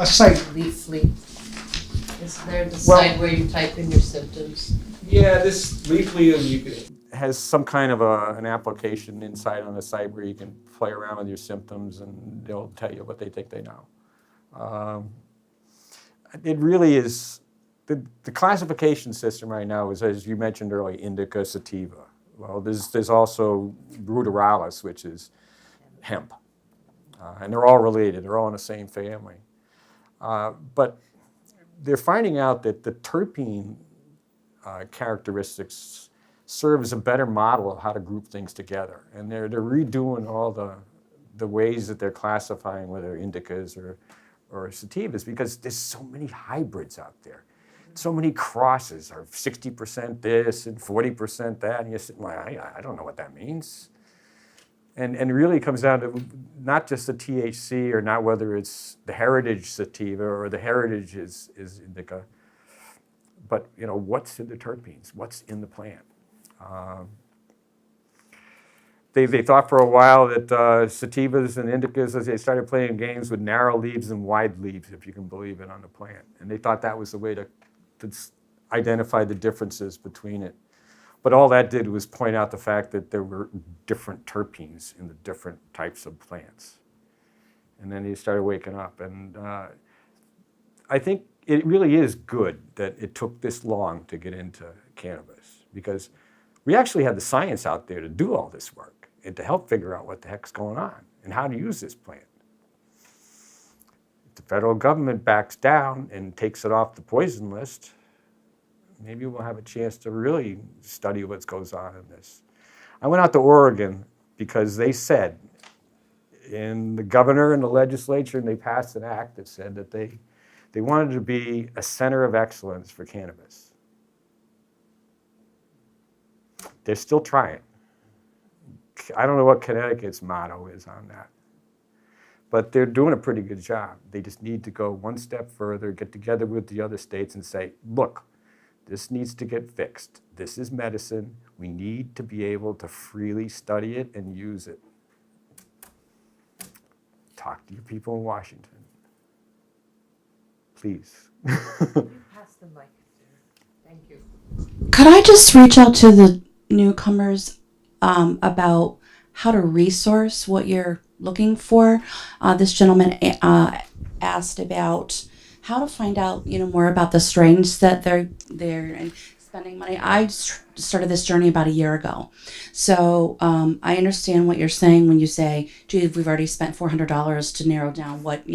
site? Leafly. Is there the site where you type in your symptoms? Yeah, this Leafly has some kind of an application inside on the site where you can play around with your symptoms and they'll tell you what they think they know. It really is, the classification system right now is, as you mentioned earlier, indica, sativa. Well, there's also ruderalis, which is hemp. And they're all related, they're all in the same family. But they're finding out that the terpene characteristics serve as a better model of how to group things together. And they're redoing all the ways that they're classifying whether indicas or sativas, because there's so many hybrids out there. So many crosses are 60% this and 40% that, and you're sitting like, I don't know what that means. And it really comes down to not just the THC or not whether it's the heritage sativa or the heritage is indica, but what's in the terpenes, what's in the plant. They thought for a while that sativas and indicas, as they started playing games with narrow leaves and wide leaves, if you can believe it, on the plant. And they thought that was the way to identify the differences between it. But all that did was point out the fact that there were different terpenes in the different types of plants. And then they started waking up. And I think it really is good that it took this long to get into cannabis, because we actually had the science out there to do all this work and to help figure out what the heck's going on and how to use this plant. If the federal government backs down and takes it off the poison list, maybe we'll have a chance to really study what goes on in this. I went out to Oregon because they said, in the governor and the legislature, and they passed an act that said that they wanted to be a center of excellence for cannabis. They're still trying. I don't know what Connecticut's motto is on that, but they're doing a pretty good job. They just need to go one step further, get together with the other states and say, look, this needs to get fixed. This is medicine. We need to be able to freely study it and use it. Talk to your people in Washington. Please. Pass the mic. Thank you. Could I just reach out to the newcomers about how to resource what you're looking for? This gentleman asked about how to find out, more about the strains that they're spending money. I started this journey about a year ago, so I understand what you're saying when you say, "Gee, we've already spent $400 to narrow down what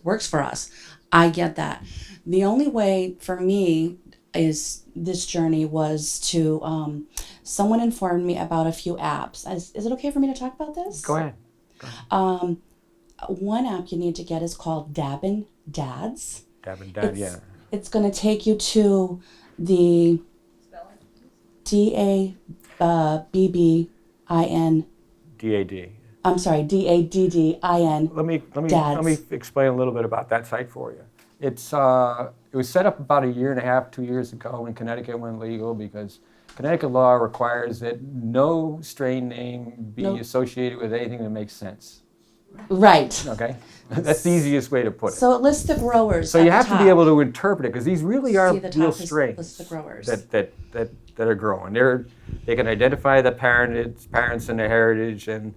works for us." I get that. The only way for me is this journey was to someone informed me about a few apps. Is it okay for me to talk about this? Go ahead. One app you need to get is called Dabbin Dads. Dabbin Dad, yeah. It's going to take you to the DABBIN. DAD. I'm sorry, DADDIN. Let me Dads. explain a little bit about that site for you. It was set up about 1.5 years, 2 years ago when Connecticut went legal, because Connecticut law requires that no strain name be associated with anything that makes sense. Right. Okay? That's the easiest way to put it. So it lists the growers. So you have to be able to interpret it, because these really are real strains lists the growers. that are growing. They can identify the parents and their heritage, and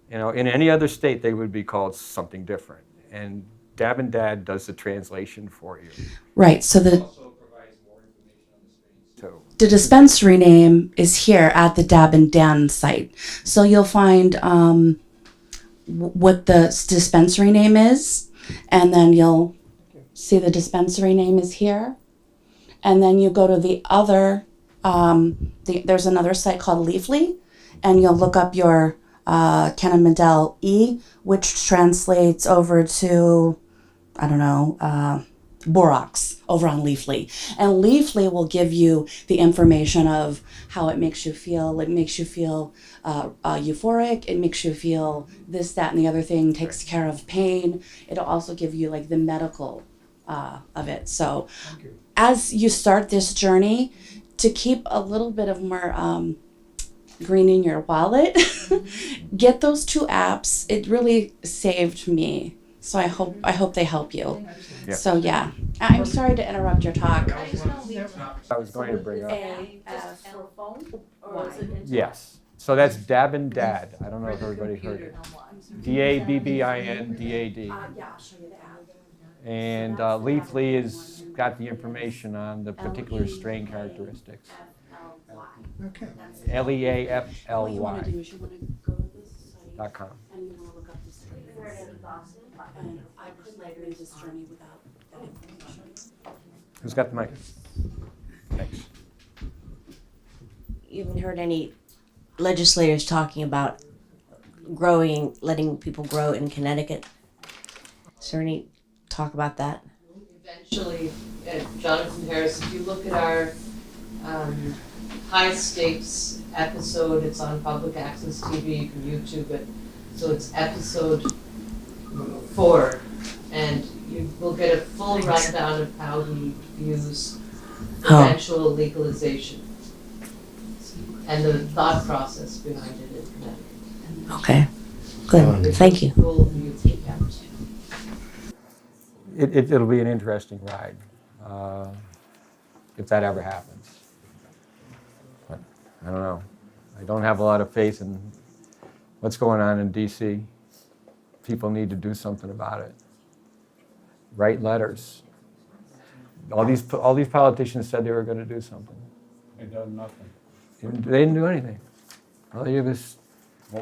in any other state they would be called something different. And Dabbin Dad does the translation for you. Right. So Also provides more information on the strains too. the dispensary name is here at the Dabbin Dan site. So you'll find what the dispensary name is, and then you'll see the dispensary name is here. And then you go to the other, there's another site called Leafly, and you'll look up your Cannabidel E, which translates over to, Borax over on Leafly. And Leafly will give you the information of how it makes you feel. It makes you feel euphoric. It makes you feel this, that, and the other thing. Takes care of pain. It'll also give you the medical of it. So as you start this journey, to keep a little bit of more green in your wallet, get those 2 apps. It really saved me. So I hope they help you. Yeah. So yeah, I'm sorry to interrupt your talk. I was going to bring up. A-F Y. Yes. So that's Dab and Dad. I don't know if everybody heard it. DABBINDAD. Yeah, I'll show you the app. And Leafly has got the information on the particular strain characteristics. Okay. What you want to LEAFLY.com. do is you want to go to this site and you want to look up the strains. And I could like read this journey without that information. Who's got the mic? Thanks. You haven't heard any legislators talking about growing, letting people grow in Connecticut? Is there any talk about that? Eventually, Jonathan Harris, if you look at our high stakes episode, it's on public access TV, you can YouTube it. So it's episode 4, and you will get a full rundown of how he views eventual legalization and the thought process behind it in Connecticut. Okay, good, thank you. Full view of it. It'll be an interesting ride if that ever happens. But I don't know. I don't have a lot of faith in what's going on in DC. People need to do something about it. Write letters. All these politicians said they were going to do something. They've done nothing. They didn't do anything. All they did was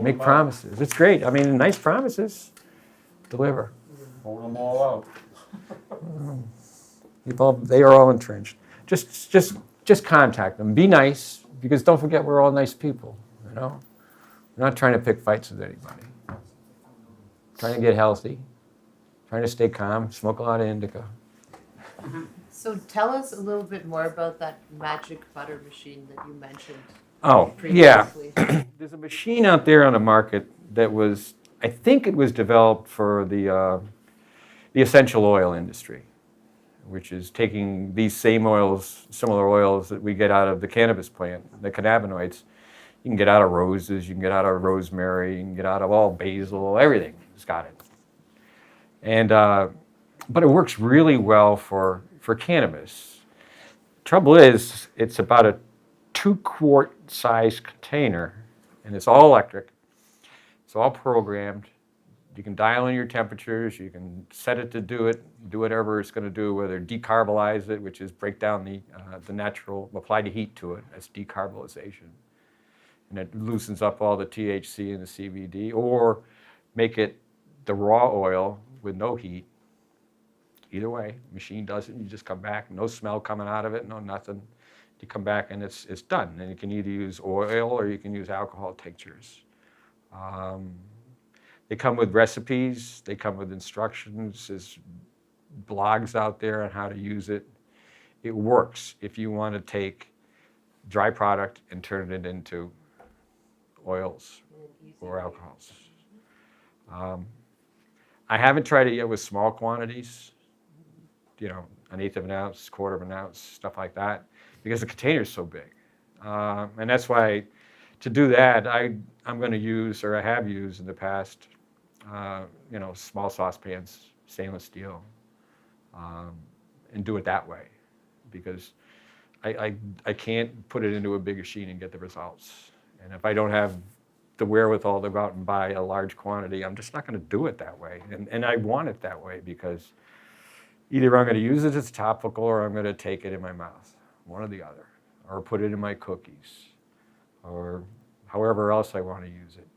make promises. It's great. I mean, nice promises. Deliver. Hold them all out. They are all entrenched. Just contact them. Be nice, because don't forget we're all nice people. You know, we're not trying to pick fights with anybody. Trying to get healthy. Trying to stay calm. Smoke a lot of indica. So tell us a little bit more about that magic butter machine that you mentioned Oh, yeah. previously. There's a machine out there on the market that was, I think it was developed for the essential oil industry, which is taking these same oils, similar oils that we get out of the cannabis plant, the cannabinoids. You can get out of roses, you can get out of rosemary, you can get out of all basil, everything. It's got it. And, but it works really well for cannabis. Trouble is, it's about a 2-quart size container, and it's all electric. It's all programmed. You can dial in your temperatures. You can set it to do whatever it's going to do, whether decarbolize it, which is break down the natural, apply the heat to it. That's decarbonization. And it loosens up all the THC and the CBD, or make it the raw oil with no heat. Either way, machine does it, and you just come back, no smell coming out of it, no nothing. You come back and it's done. And you can either use oil or you can use alcohol tinctures. They come with recipes, they come with instructions, there's blogs out there on how to use it. It works if you want to take dry product and turn it into oils or alcohols. I haven't tried it yet with small quantities, you know, 1/8 of an ounce, 1/4 of an ounce, stuff like that, because the container is so big. And that's why, to do that, I'm going to use, or I have used in the past, you know, small saucepans, stainless steel, and do it that way, because I can't put it into a big machine and get the results. And if I don't have the wherewithal to go out and buy a large quantity, I'm just not going to do it that way. And I want it that way, because either I'm going to use it as topical or I'm going to take it in my mouth, one or the other, or put it in my cookies, or however else I want to use it.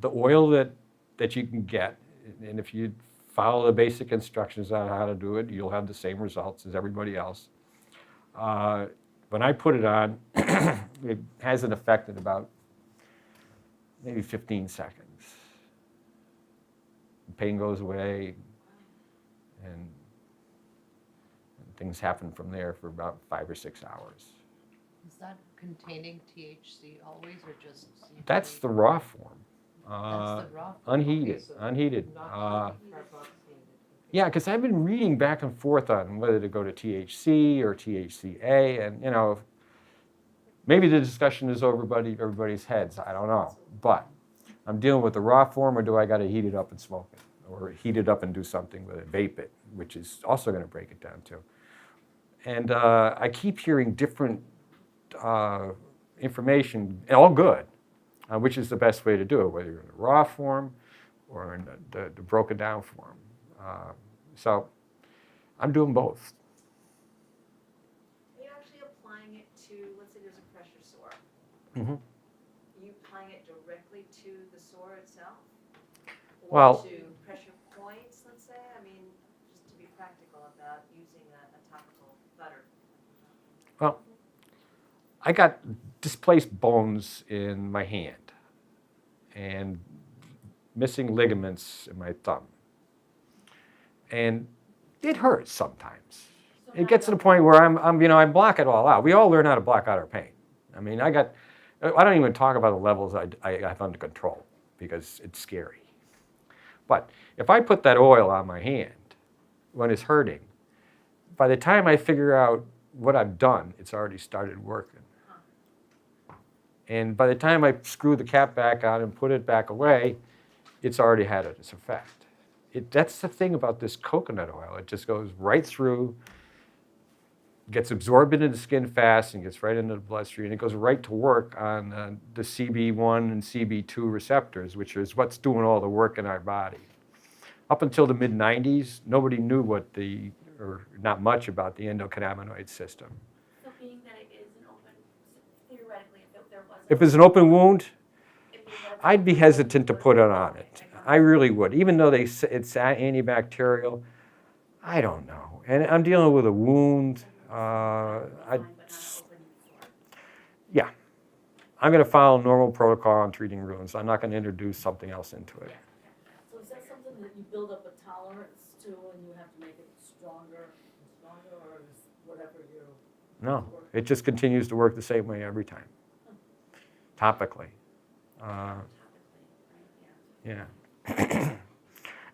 The oil that you can get, and if you follow the basic instructions on how to do it, you'll have the same results as everybody else. When I put it on, it has an effect in about maybe 15 seconds. The pain goes away, and things happen from there for about 5 or 6 hours. Is that containing THC always, or just CBD? That's the raw form. That's the raw. Unheated, Okay, so unheated. not carboxylated. Yeah, because I've been reading back and forth on whether to go to THC or THCA, and you know, Maybe the discussion is over everybody's heads, I don't know. But I'm dealing with the raw form, or do I got to heat it up and smoke it? Or heat it up and do something with it, vape it, which is also going to break it down too. And I keep hearing different information, all good, which is the best way to do it, whether you're in the raw form or in the broken down form. So I'm doing both. Are you actually applying it to, let's say there's a pressure sore? Mm-hmm. Are you applying it directly to the sore itself? Or Well- to pressure points, let's say? I mean, just to be practical about using a topical butter. Well, I got displaced bones in my hand and missing ligaments in my thumb. And it hurts sometimes. It gets to the point where I block it all out. We all learn how to block out our pain. I mean, I don't even talk about the levels I have under control because it's scary. But if I put that oil on my hand when it's hurting, by the time I figure out what I've done, it's already started working. And by the time I screw the cap back on and put it back away, it's already had its effect. That's the thing about this coconut oil. It just goes right through, gets absorbed into the skin fast and gets right into the bloodstream. And it goes right to work on the CB1 and CB2 receptors, which is what's doing all the work in our body. Up until the mid-90s, nobody knew or not much about the endocannabinoid system. So being that it is an open, theoretically, if there was If it's an open wound, I'd be hesitant to put it on it. I really would. Even though it's antibacterial, I don't know. And I'm dealing with a wound. Yeah. I'm going to follow normal protocol on treating wounds. I'm not going to introduce something else into it. So is that something that you build up a tolerance to and you have to make it stronger and stronger, or is whatever you... No, it just continues to work the same way every time. Topically. Yeah.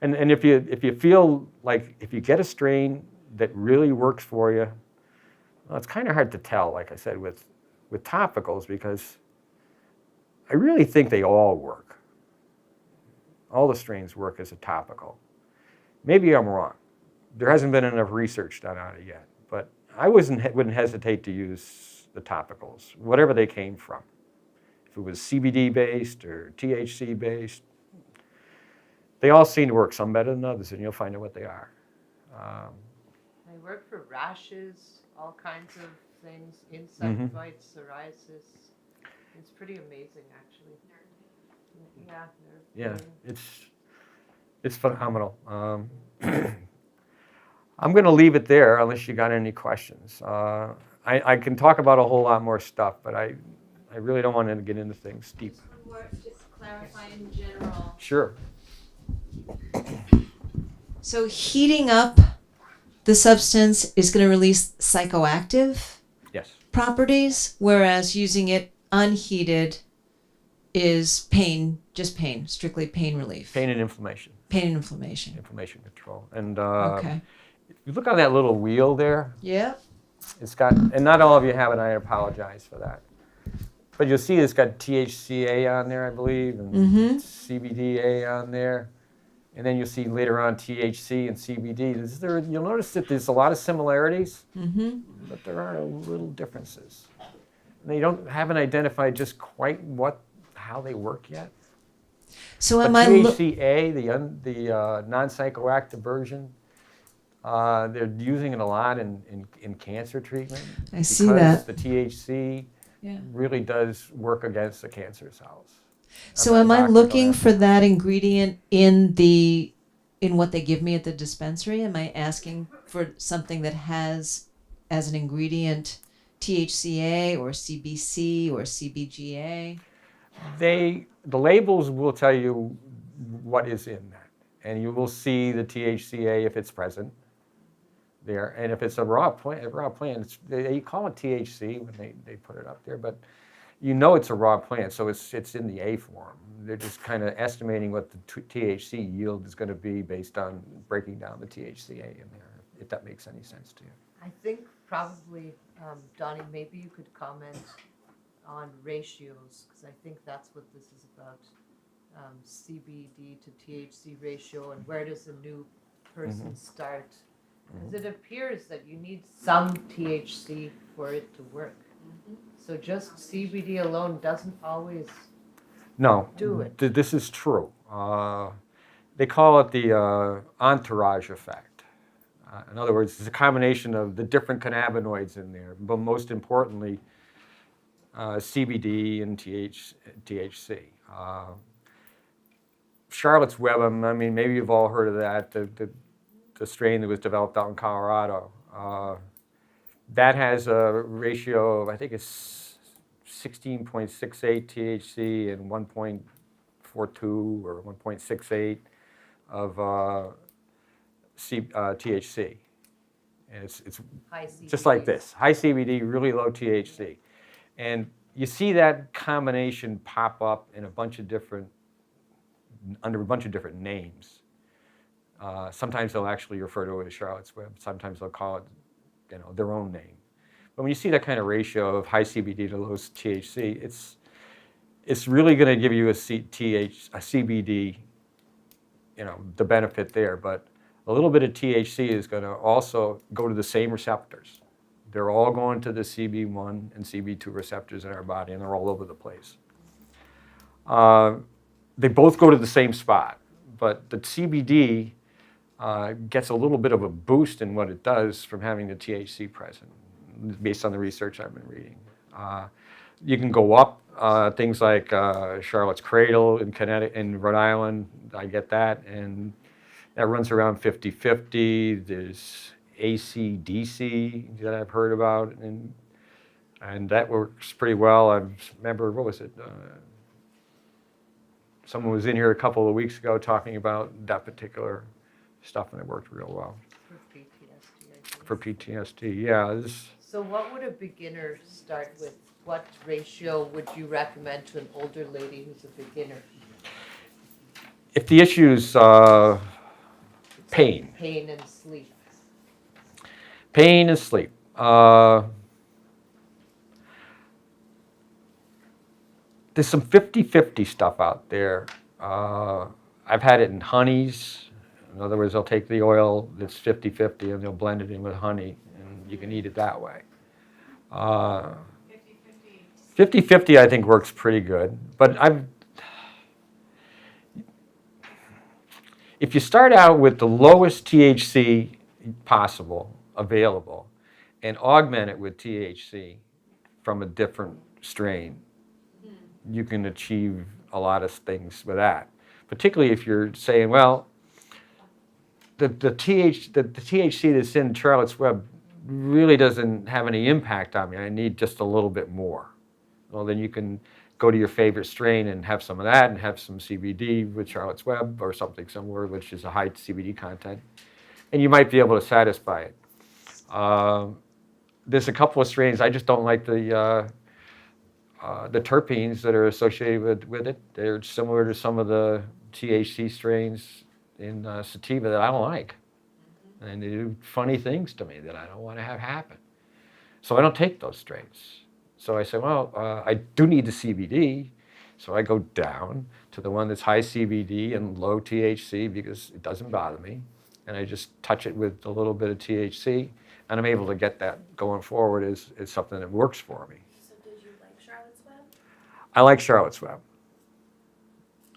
and if you feel like if you get a strain that really works for you, well, it's kind of hard to tell, like I said, with topicals, because I really think they all work. All the strains work as a topical. Maybe I'm wrong. There hasn't been enough research done on it yet, but I wouldn't hesitate to use the topicals, whatever they came from. If it was CBD-based or THC-based, they all seem to work, some better than others, and you'll find out what they are. They work for rashes, all kinds of things, insect bites, psoriasis. It's pretty amazing, actually. Yeah. Yeah, it's phenomenal. I'm going to leave it there unless you got any questions. I can talk about a whole lot more stuff, but I really don't want to get into things deep. Just clarify in general. Sure. So heating up the substance is going to release psychoactive Yes. properties, whereas using it unheated is pain, just pain, strictly pain relief. Pain and inflammation. Pain and inflammation. Inflammation control. And Okay. if you look on that little wheel there, Yeah. it's got, and not all of you have it, I apologize for that. But you'll see it's got THCA on there, I believe, and CBDA on there. And then you'll see later on THC and CBD. You'll notice that there's a lot of similarities, but there are little differences. And they haven't identified just quite how they work yet. So But am I THCA, the non-psychoactive version, they're using it a lot in cancer treatment. I see that. Because the THC really does work against the cancer cells. So am I looking for that ingredient in what they give me at the dispensary? Am I asking for something that has as an ingredient THCA or CBC or CBGA? The labels will tell you what is in that, and you will see the THCA if it's present there, and if it's a raw plant, they call it THC when they put it up there, but you know it's a raw plant, so it's in the A form. They're just kind of estimating what the THC yield is going to be based on breaking down the THCA in there, if that makes any sense to you. I think probably, Donnie, maybe you could comment on ratios, because I think that's what this is about. CBD to THC ratio, and where does a new person start? Because it appears that you need some THC for it to work. So just CBD alone doesn't always No, do it. this is true. They call it the entourage effect. In other words, it's a combination of the different cannabinoids in there, but most importantly, CBD and THC. Charlotte's Web, I mean, maybe you've all heard of that, the strain that was developed out in Colorado. That has a ratio of, I think it's 16.68 THC and 1.42 or 1.68 of THC. And it's High CBD. just like this, high CBD, really low THC. And you see that combination pop up in a bunch of different, under a bunch of different names. Sometimes they'll actually refer to it as Charlotte's Web. Sometimes they'll call it, their own name. But when you see that kind of ratio of high CBD to low THC, it's really going to give you a CBD, the benefit there. But a little bit of THC is going to also go to the same receptors. They're all going to the CB1 and CB2 receptors in our body, and they're all over the place. They both go to the same spot, but the CBD gets a little bit of a boost in what it does from having the THC present, based on the research I've been reading. You can go up, things like Charlotte's Cradle in Rhode Island, I get that, and that runs around 50-50. There's ACDC that I've heard about, and that works pretty well. I remember, what was it? Someone was in here a couple of weeks ago talking about that particular stuff, and it worked real well. For PTSD, I think. For PTSD, yeah. So what would a beginner start with? What ratio would you recommend to an older lady who's a beginner? If the issue's pain. Pain and sleep. Pain and sleep. There's some 50-50 stuff out there. I've had it in honeys. In other words, they'll take the oil that's 50-50 and they'll blend it in with honey, and you can eat it that way. 50-50 I think works pretty good. But if you start out with the lowest THC possible, available, and augment it with THC from a different strain, you can achieve a lot of things with that. Particularly if you're saying, well, the THC that's in Charlotte's Web really doesn't have any impact on me. I need just a little bit more. Well, then you can go to your favorite strain and have some of that and have some CBD with Charlotte's Web or something similar, which is a high CBD content. And you might be able to satisfy it. There's a couple of strains. I just don't like the terpenes that are associated with it. They're similar to some of the THC strains in sativa that I don't like. And they do funny things to me that I don't want to have happen. So I don't take those strains. So I say, well, I do need the CBD. So I go down to the one that's high CBD and low THC because it doesn't bother me. And I just touch it with a little bit of THC. And I'm able to get that going forward as something that works for me. So did you like Charlotte's Web? I like Charlotte's Web.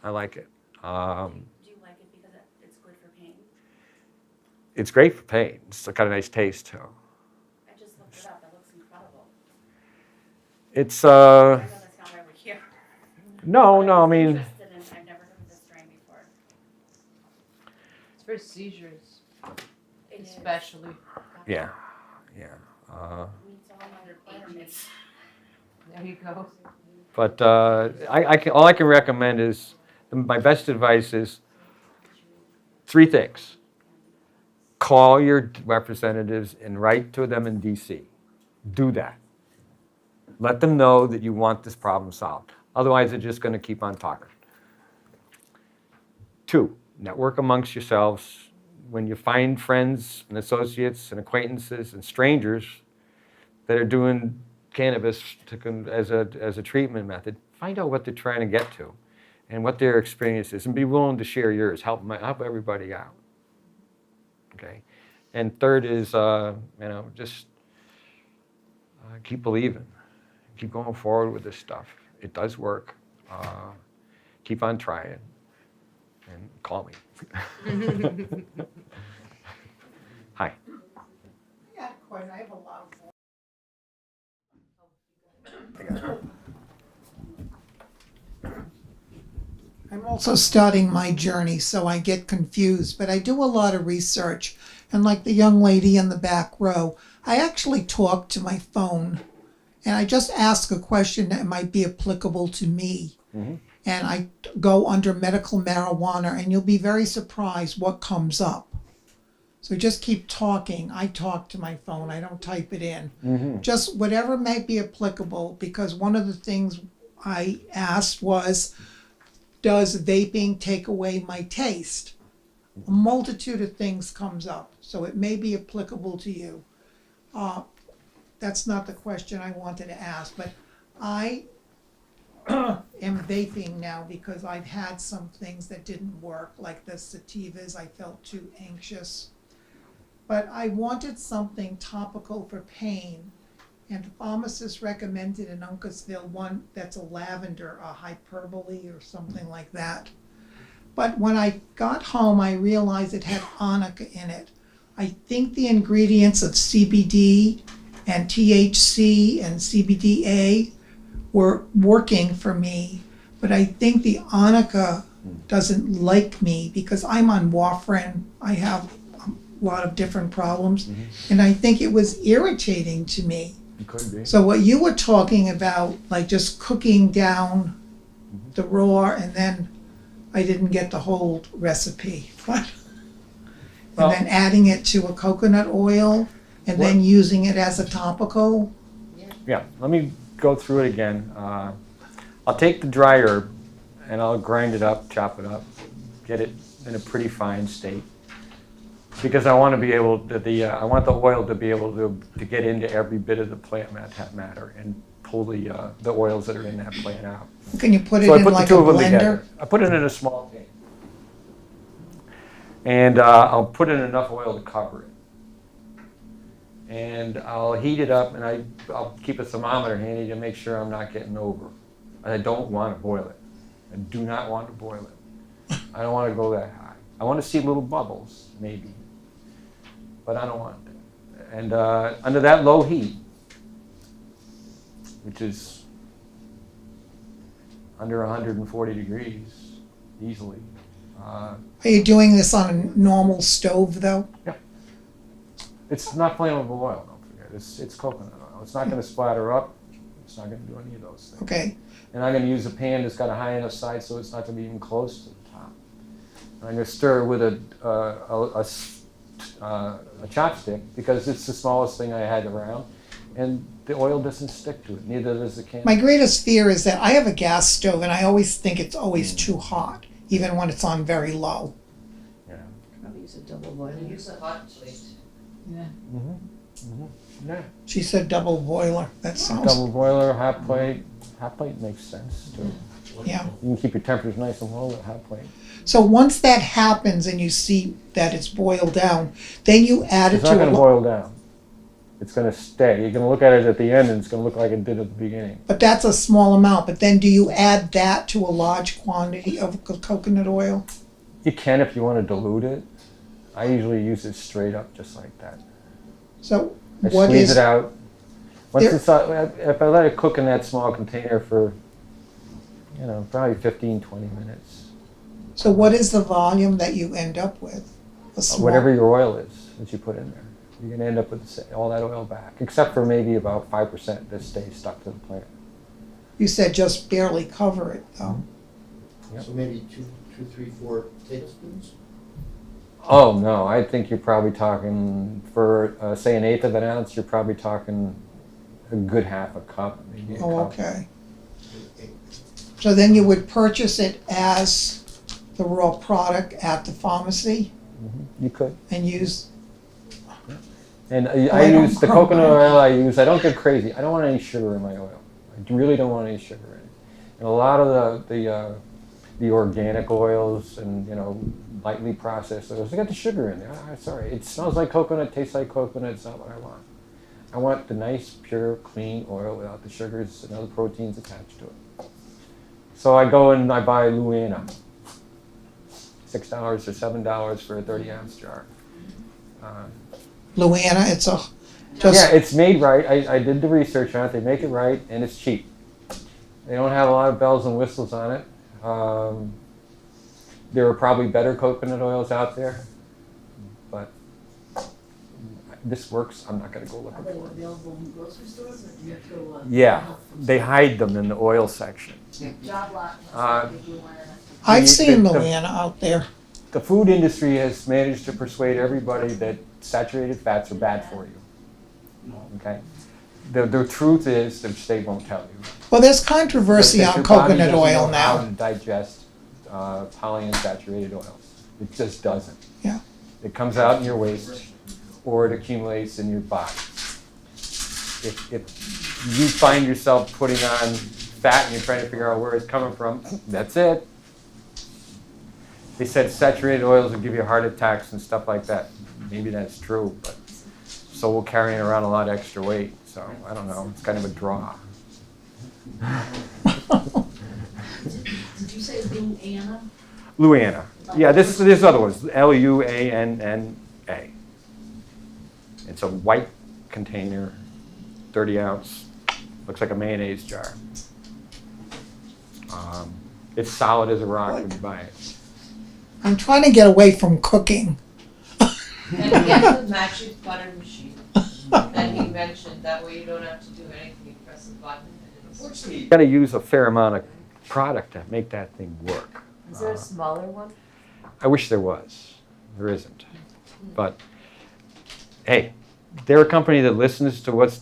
I like it. Do you like it because it's good for pain? It's great for pain. It's got a nice taste too. I just looked it up. It looks incredible. It's I know that's not why we're here. no, But I was mean, interested in- I've never heard of this strain before. It's for seizures, It is. especially. yeah. Meets all my requirements. There you go. But all I can recommend is, my best advice is 3 things. Call your representatives and write to them in DC. Do that. Let them know that you want this problem solved. Otherwise, they're just going to keep on talking. 2, network amongst yourselves. When you find friends and associates and acquaintances and strangers that are doing cannabis as a treatment method, find out what they're trying to get to and what their experience is, and be willing to share yours. Help everybody out. Okay, and third is just keep believing, keep going forward with this stuff. It does work. Keep on trying, and call me. Hi. Yeah, quite. I have a lot of. I'm also starting my journey, so I get confused, but I do a lot of research. And like the young lady in the back row, I actually talk to my phone and I just ask a question that might be applicable to me. Mm-hmm. And I go under medical marijuana, and you'll be very surprised what comes up. So just keep talking. I talk to my phone, I don't type it in. Mm-hmm. Just whatever might be applicable, because one of the things I asked was, does vaping take away my taste? A multitude of things comes up, so it may be applicable to you. That's not the question I wanted to ask, but I am vaping now because I've had some things that didn't work, like the sativas. I felt too anxious. But I wanted something topical for pain, and the pharmacist recommended in Uncasville one that's a lavender, a hyperbole or something like that. But when I got home, I realized it had arnica in it. I think the ingredients of CBD and THC and CBDA were working for me, but I think the arnica doesn't like me because I'm on warfarin. I have a lot of different problems, and I think it was irritating to me. It could be. So what you were talking about, like just cooking down the raw, and then I didn't get the whole recipe, but Well- and then adding it to a coconut oil, and then using it as a topical. Yeah, let me go through it again. I'll take the dry herb and I'll grind it up, chop it up, get it in a pretty fine state. Because I want to be able to, I want the oil to be able to get into every bit of the plant matter and pull the oils that are in that plant out. Can you put it So I in put the like a two of them blender? together. I put it in a small can. And I'll put in enough oil to cover it. And I'll heat it up, and I'll keep a thermometer handy to make sure I'm not getting over. I don't want to boil it. I do not want to boil it. I don't want to go that high. I want to see little bubbles, maybe. But I don't want that. And under that low heat, which is under 140 degrees, easily. Are you doing this on a normal stove though? It's not flammable oil, don't forget. It's coconut oil. It's not going to splatter up. It's not going to do any of those things. Okay. And I'm going to use a pan that's got a high enough side so it's not going to be even close to the top. And I'm going to stir with a chopstick because it's the smallest thing I had around, and the oil doesn't stick to it. Neither does the can. My greatest fear is that I have a gas stove and I always think it's always too hot, even when it's on very low. Yeah. Probably use a double boiler. Use a hot plate. Yeah. Yeah. She said double boiler. That sounds, Double boiler, hot plate. Hot plate makes sense too. yeah. You can keep your temperatures nice and low with hot plate. So once that happens and you see that it's boiled down, then you add it It's not to going a to boil down. It's going to stay. You're going to look at it at the end and it's going to look like it did at the beginning. but that's a small amount. But then do you add that to a large quantity of coconut oil? You can if you want to dilute it. I usually use it straight up just like that. So I what squeeze is, it out. Once there- it's out, if I let it cook in that small container for, probably 15, 20 minutes. so what is the volume that you end up with? A small, Whatever your oil is that you put in there. You're going to end up with all that oil back, except for maybe about 5% that stays stuck to the plant. you said just barely cover it though. Yep. So maybe two, 3, 4 tablespoons? Oh, no, I think you're probably talking, for say an eighth of an ounce, you're probably talking a good half a cup, maybe a cup. Oh, okay. So then you would purchase it as the raw product at the pharmacy You could. and use, And I I don't use the know. coconut oil I use. I don't get crazy. I don't want any sugar in my oil. I really don't want any sugar in it. And a lot of the organic oils and lightly processed oils, they got the sugar in there. Sorry, it smells like coconut, tastes like coconut. It's not what I want. I want the nice, pure, clean oil without the sugars and other proteins attached to it. So I go and I buy Luana, $6 or $7 for a 30-ounce jar. Luana, it's a Yeah, it's made right. I did the research on it. They make it right, and it's cheap. They don't have a lot of bells and whistles on it. There are probably better coconut oils out there, but this works. I'm not going to go looking for it. available in grocery stores, or do you have to go? Yeah, they hide them in the oil section. Job lot. I've seen the- Luana out there. The food industry has managed to persuade everybody that saturated fats are bad for you. Okay? The truth is, which they won't tell you, Well, there's controversy that on your body coconut doesn't oil know how now. to digest polyunsaturated oils. It just doesn't. Yeah. It comes out in your waste, or it accumulates in your body. If you find yourself putting on fat and you're trying to figure out where it's coming from, that's it. They said saturated oils will give you heart attacks and stuff like that. Maybe that's true, but so will carrying around a lot of extra weight. So I don't know. It's kind of a draw. Did you say Luana? Luana. Yeah, there's other ones. Luanna. It's a white container, 30 ounce. Looks like a mayonnaise jar. It's solid as a rock when you buy it. I'm trying to get away from cooking. And get the magic butter machine that he mentioned, that way you don't have to do anything, you press a button and it's. You got to use a fair amount of product to make that thing work. Is there a smaller one? I wish there was. There isn't. But hey, they're a company that listens to what's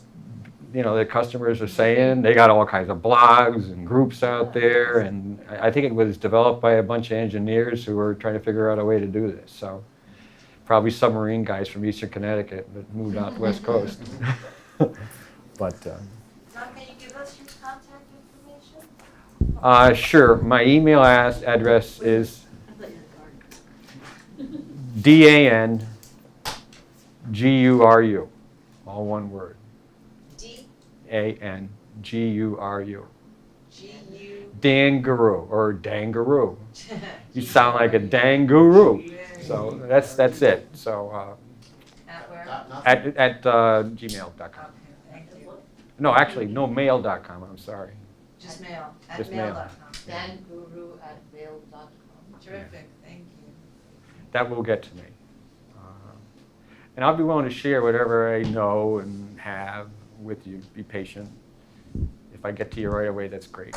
their customers are saying. They got all kinds of blogs and groups out there, and I think it was developed by a bunch of engineers who were trying to figure out a way to do this. So probably submarine guys from Eastern Connecticut that moved out the West Coast. But John, can you give us your contact information? sure. My email address is DANGURU, all one word. DANGURU. Danguru or Dangaroo. You sound like a danguru. So that's it. So At where? at gmail.com. No, actually, no mail.com. I'm sorry. Just mail. Just mail. Danguru@mail.com. Terrific, thank you. That will get to me. And I'll be willing to share whatever I know and have with you. Be patient. If I get to you right away, that's great.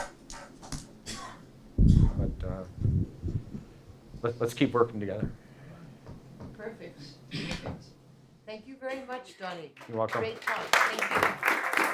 But let's keep working together. Perfect. Thank you very much, Donnie. You're welcome. Great talk, thank you.